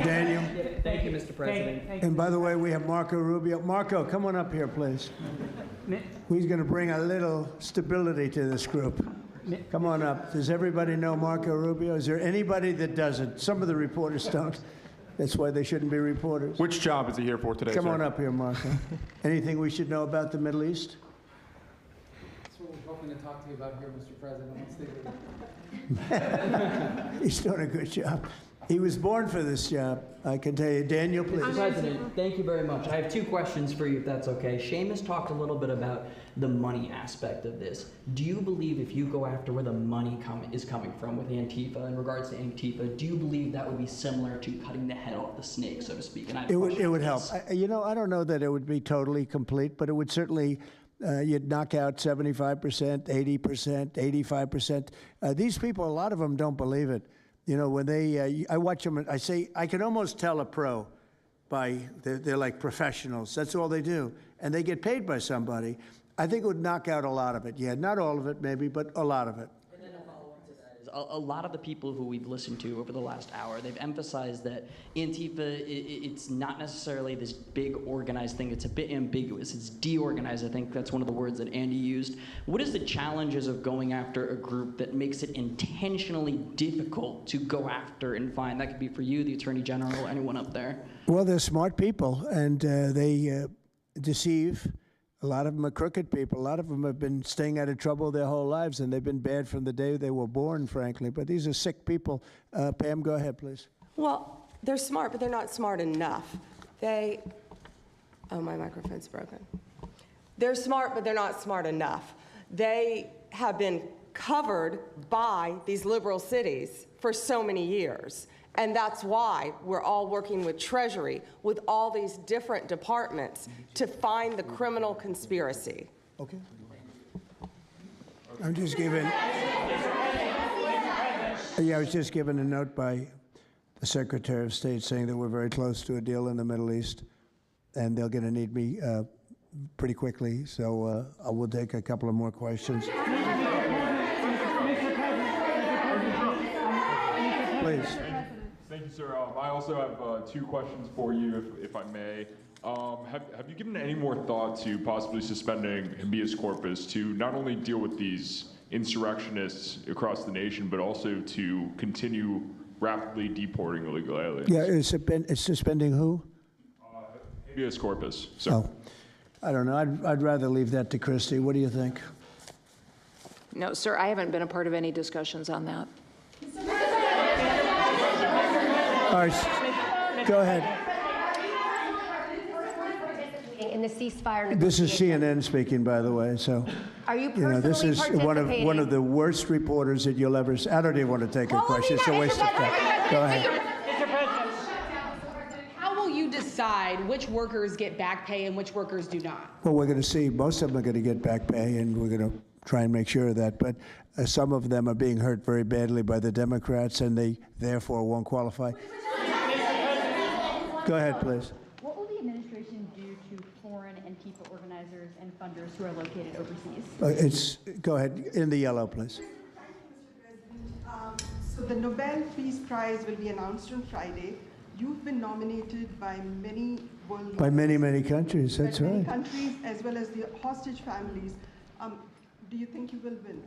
Daniel. Thank you, Mr. President. And by the way, we have Marco Rubio. Marco, come on up here, please. He's going to bring a little stability to this group. Come on up. Does everybody know Marco Rubio? Is there anybody that doesn't? Some of the reporters don't. That's why they shouldn't be reporters. Which job is he here for today, Come sir? on up here, Marco. Anything we should know about the Middle East? That's what we're hoping to talk to you about here, Mr. President. He's doing a good job. He was born for this job, I can tell you. Daniel, please. Mr. President, thank you very much. I have two questions for you, if that's okay. Seamus talked a little bit about the money aspect of this. Do you believe if you go after where the money is coming from with Antifa, in regards to Antifa, do you believe that would be similar to cutting the head off the snake, so to speak? And I have It would help. You know, I don't know that it would be totally complete, but it would certainly, you'd knock out 75%, 80%, 85%. These people, a lot of them don't believe it. You know, when I watch them, I say, I can almost tell a pro by, they're like professionals. That's all they do. And they get paid by somebody. I think it would knock out a lot of it. Yeah, not all of it maybe, but a lot of it. And then a follow-up to that is a lot of the people who we've listened to over the last hour, they've emphasized that Antifa, it's not necessarily this big organized thing. It's a bit ambiguous. It's deorganized. I think that's one of the words that Andy used. What is the challenges of going after a group that makes it intentionally difficult to go after and find? That could be for you, the Attorney General, anyone up there. Well, they're smart people, and they deceive. A lot of them are crooked people. A lot of them have been staying out of trouble their whole lives, and they've been bad from the day they were born, frankly. But these are sick people. Pam, go ahead, please. Well, they're smart, but they're not smart enough. Oh, my microphone's broken. They're smart, but they're not smart enough. They have been covered by these liberal cities for so many years. And that's why we're all working with Treasury, with all these different departments, to find the criminal conspiracy. Okay. I'm just giving. Yeah, I was just given a note by the Secretary of State saying that we're very close to a deal in the Middle East, and they're going to need me pretty quickly. So I will take a couple of more questions. Please. Thank you, sir. I also have two questions for you, if I may. Have you given any more thought to possibly suspending habeas corpus to not only deal with these insurrectionists across the nation, but also to continue rapidly deporting illegal aliens? Yeah, it's suspending who? Habeas corpus, sir. Oh, I don't know. I'd rather leave that to Christie. What do you think? No, sir, I haven't been a part of any discussions on that. All right, go ahead. In in the ceasefire This is negotiations. CNN speaking, by the way, so. Are you You know, personally this is one of the worst reporters that you'll ever see. I don't even want to take a question. It's a waste of time. Go ahead. Mr. President, how will you decide which workers get back pay and which workers do not? Well, we're going to see. Most of them are going to get back pay, and we're going to try and make sure of that. But some of them are being hurt very badly by the Democrats, and they therefore won't qualify. Go ahead, please. What will the administration do to foreign Antifa organizers and funders who are located overseas? Go ahead. In the yellow, please. So the Nobel Peace Prize will be announced on Friday. You've been nominated by many world By many, many countries. That's by many right. countries as well as the hostage families. Do you think you will win?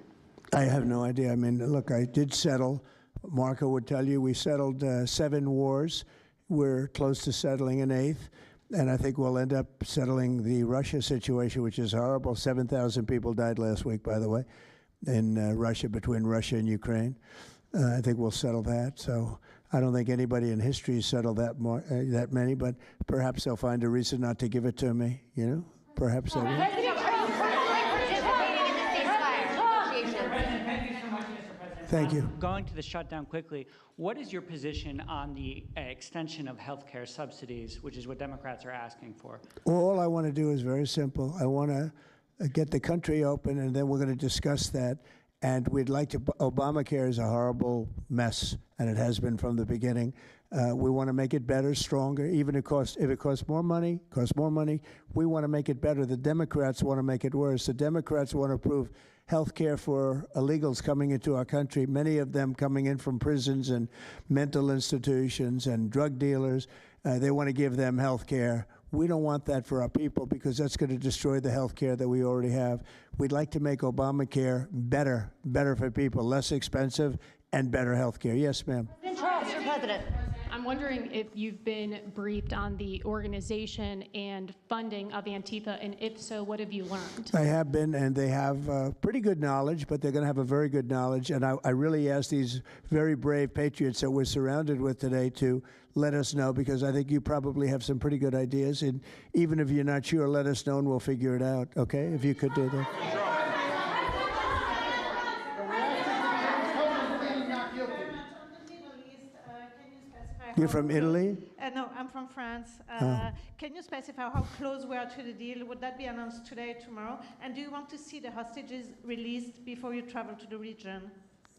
I have no idea. I mean, look, I did settle. Marco would tell you we settled 7 wars. We're close to settling an 8th. And I think we'll end up settling the Russia situation, which is horrible. 7,000 people died last week, by the way, in Russia, between Russia and Ukraine. I think we'll settle that. So I don't think anybody in history has settled that many, but perhaps they'll find a reason not to give it to me, you know? Perhaps they will. Thank you. Going to the shutdown quickly, what is your position on the extension of health care subsidies, which is what Democrats are asking for? All I want to do is very simple. I want to get the country open, and then we're going to discuss that. And we'd like to, Obamacare is a horrible mess, and it has been from the beginning. We want to make it better, stronger, even if it costs more money, we want to make it better. The Democrats want to make it worse. The Democrats want to approve health care for illegals coming into our country, many of them coming in from prisons and mental institutions and drug dealers. They want to give them health care. We don't want that for our people because that's going to destroy the health care that we already have. We'd like to make Obamacare better for people, less expensive and better health care. Yes, ma'am. Mr. President. I'm wondering if you've been briefed on the organization and funding of Antifa, and if so, what have you learned? I have been, and they have pretty good knowledge, but they're going to have a very good knowledge. And I really ask these very brave patriots that we're surrounded with today to let us know, because I think you probably have some pretty good ideas. And even if you're not sure, let us know and we'll figure it out, okay? If you could do that. You're from Italy? No, I'm from France. Can you specify how close we are to the deal? Would that be announced today, tomorrow? And do you want to see the hostages released before you travel to the region?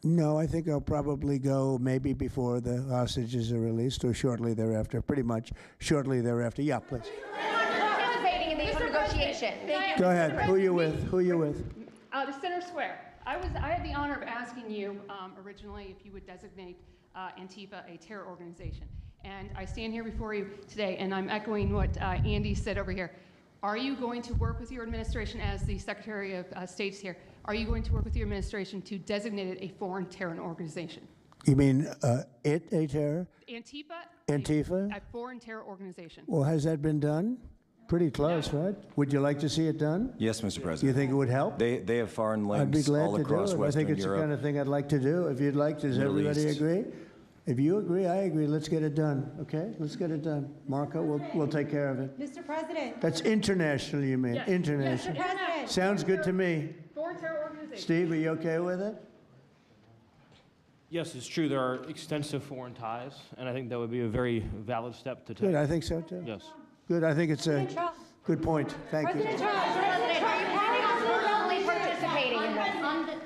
No, I think I'll probably go maybe before the hostages are released or shortly thereafter, pretty much shortly thereafter. Yeah, please. Participating in these negotiations. Go ahead. Who are you with? Who are you with? The Center Square. I had the honor of asking you originally if you would designate Antifa a terror organization. And I stand here before you today, and I'm echoing what Andy said over here. Are you going to work with your administration, as the Secretary of State's here, are you going to work with your administration to designate it a foreign terror organization? You mean a terror? Antifa? A foreign terror organization. Well, has that been done? Pretty close, right? Would you like to see it done? Yes, Mr. President. Do you think it would help? They have foreign links I'd be glad all to across do it. I Western think it's Europe. the kind of thing I'd like to do. If you'd like, does Middle everybody East. agree? If you agree, I agree. Let's get it done, okay? Let's get it done. Marco, we'll take care of it. Mr. President. That's international, you mean? Yes. International. Yes, President. Sounds good to me. Foreign terror organization. Steve, are you okay with it? Yes, it's true. There are extensive foreign ties, and I think that would be a very valid step to take. Good, I think so too. Yes. Good, I think it's a good point. Thank you. President Trump, are you planning on remotely participating in this?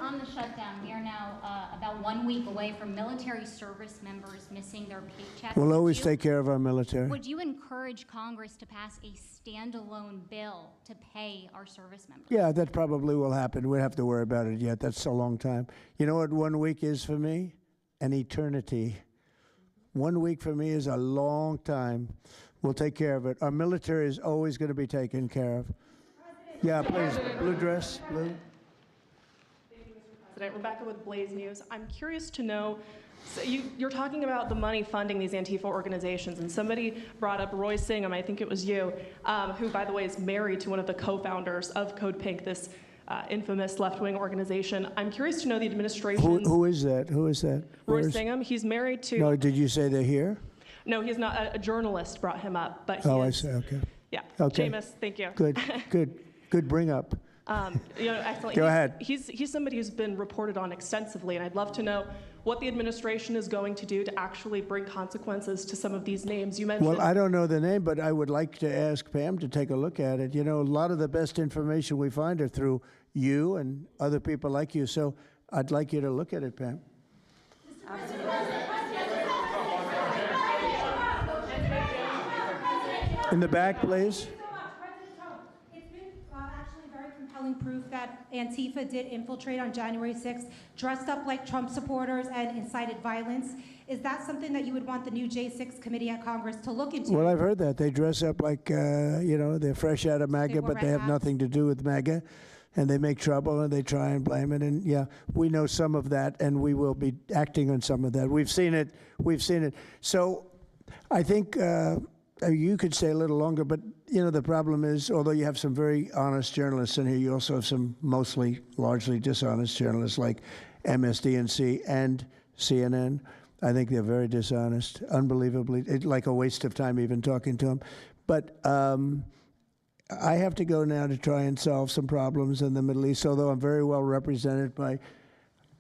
On the shutdown, we are now about 1 week away from military service members missing their paychecks. We'll always take care of our military. Would you encourage Congress to pass a standalone bill to pay our service members? Yeah, that probably will happen. We don't have to worry about it yet. That's a long time. You know what 1 week is for me? An eternity. 1 week for me is a long time. We'll take care of it. Our military is always going to be taken care of. Yeah, please. Blue dress, blue. President, Rebecca with Blaze News. I'm curious to know, so you're talking about the money funding these Antifa organizations, and somebody brought up Roy Singham, I think it was you, who, by the way, is married to one of the co-founders of Code Pink, this infamous left-wing organization. I'm curious to know the administration. Who is that? Who is that? Roy Singham. He's married to. No, did you say they're here? No, he's not. A journalist brought him up, but I see. Okay. Yeah. Okay. Jameis, thank you. Good bring up. Excellent. Go ahead. He's somebody who's been reported on extensively, and I'd love to know what the administration is going to do to actually bring consequences to some of these names you mentioned. Well, I don't know the name, but I would like to ask Pam to take a look at it. A lot of the best information we find are through you and other people like you. So I'd like you to look at it, Pam. In the back, please. Proof that Antifa did infiltrate on January 6th, dressed up like Trump supporters and incited violence. Is that something that you would want the new J6 committee at Congress to look into? Well, I've heard that. They dress up like, they're fresh out of MAGA, but they have nothing to do with MAGA. And they make trouble and they try and blame it. And yeah, we know some of that and we will be acting on some of that. We've seen it. So I think you could stay a little longer, but the problem is, although you have some very honest journalists in here, you also have some largely dishonest journalists like MSDNC and CNN. I think they're very dishonest, unbelievably. It's like a waste of time even talking to them. But I have to go now to try and solve some problems in the Middle East, although I'm very well represented by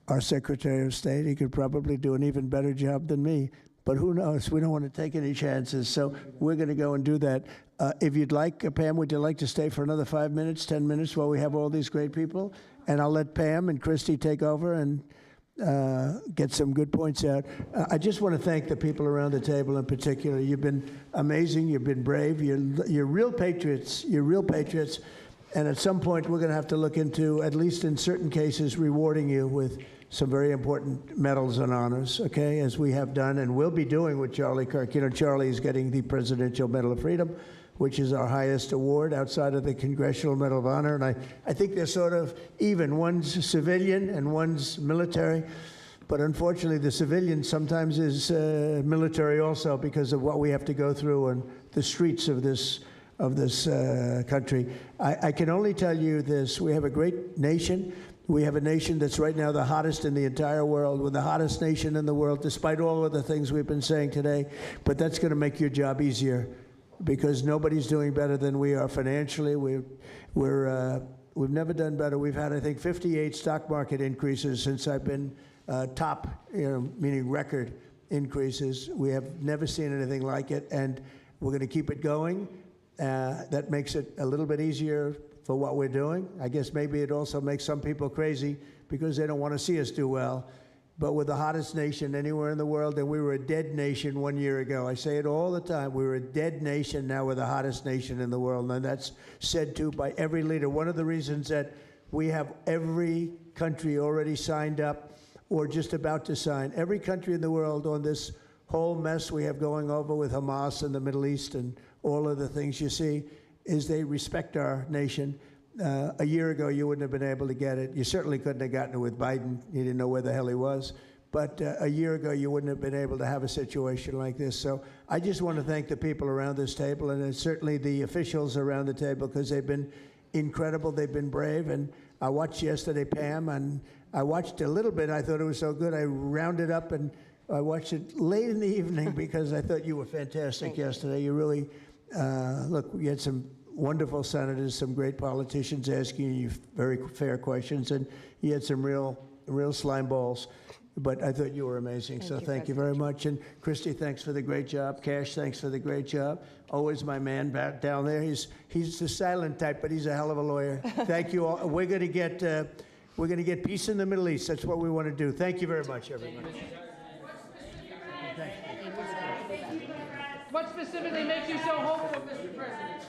our Secretary of State. He could probably do an even better job than me. But who knows? We don't want to take any chances. So we're going to go and do that. If you'd like, Pam, would you like to stay for another 5 minutes, 10 minutes while we have all these great people? And I'll let Pam and Christy take over and get some good points out. I just want to thank the people around the table in particular. You've been amazing. You've been brave. You're real patriots. You're real patriots. And at some point, we're going to have to look into, at least in certain cases, rewarding you with some very important medals and honors, okay, as we have done and will be doing with Charlie Kirk. Charlie is getting the Presidential Medal of Freedom, which is our highest award outside of the Congressional Medal of Honor. And I think they're sort of even. One's civilian and one's military. But unfortunately, the civilian sometimes is military also because of what we have to go through on the streets of this country. I can only tell you this. We have a great nation. We have a nation that's right now the hottest in the entire world. We're the hottest nation in the world, despite all of the things we've been saying today. But that's going to make your job easier because nobody's doing better than we are financially. We've never done better. We've had, I think, 58 stock market increases since I've been top, meaning record increases. We have never seen anything like it, and we're going to keep it going. That makes it a little bit easier for what we're doing. I guess maybe it also makes some people crazy because they don't want to see us do well. But we're the hottest nation anywhere in the world, and we were a dead nation 1 year ago. I say it all the time. We were a dead nation. Now we're the hottest nation in the world, and that's said to by every leader. One of the reasons that we have every country already signed up or just about to sign, every country in the world on this whole mess we have going over with Hamas and the Middle East and all of the things you see, is they respect our nation. A year ago, you wouldn't have been able to get it. You certainly couldn't have gotten it with Biden. You didn't know where the hell he was. But a year ago, you wouldn't have been able to have a situation like this. So I just want to thank the people around this table, and certainly the officials around the table, because they've been incredible. They've been brave. And I watched yesterday, Pam, and I watched a little bit. I thought it was so good. I rounded up, and I watched it late in the evening because I thought you were fantastic yesterday. You really, look, you had some wonderful senators, some great politicians asking you very fair questions, and you had some real slime balls. But I thought you were amazing, so thank you very much. And Christy, thanks for the great job. Cash, thanks for the great job. Always my man back down there. He's the silent type, but he's a hell of a lawyer. Thank you all. We're going to get peace in the Middle East. That's what we want to do. Thank you very much, everybody. What specifically makes you so hopeful, Mr. President?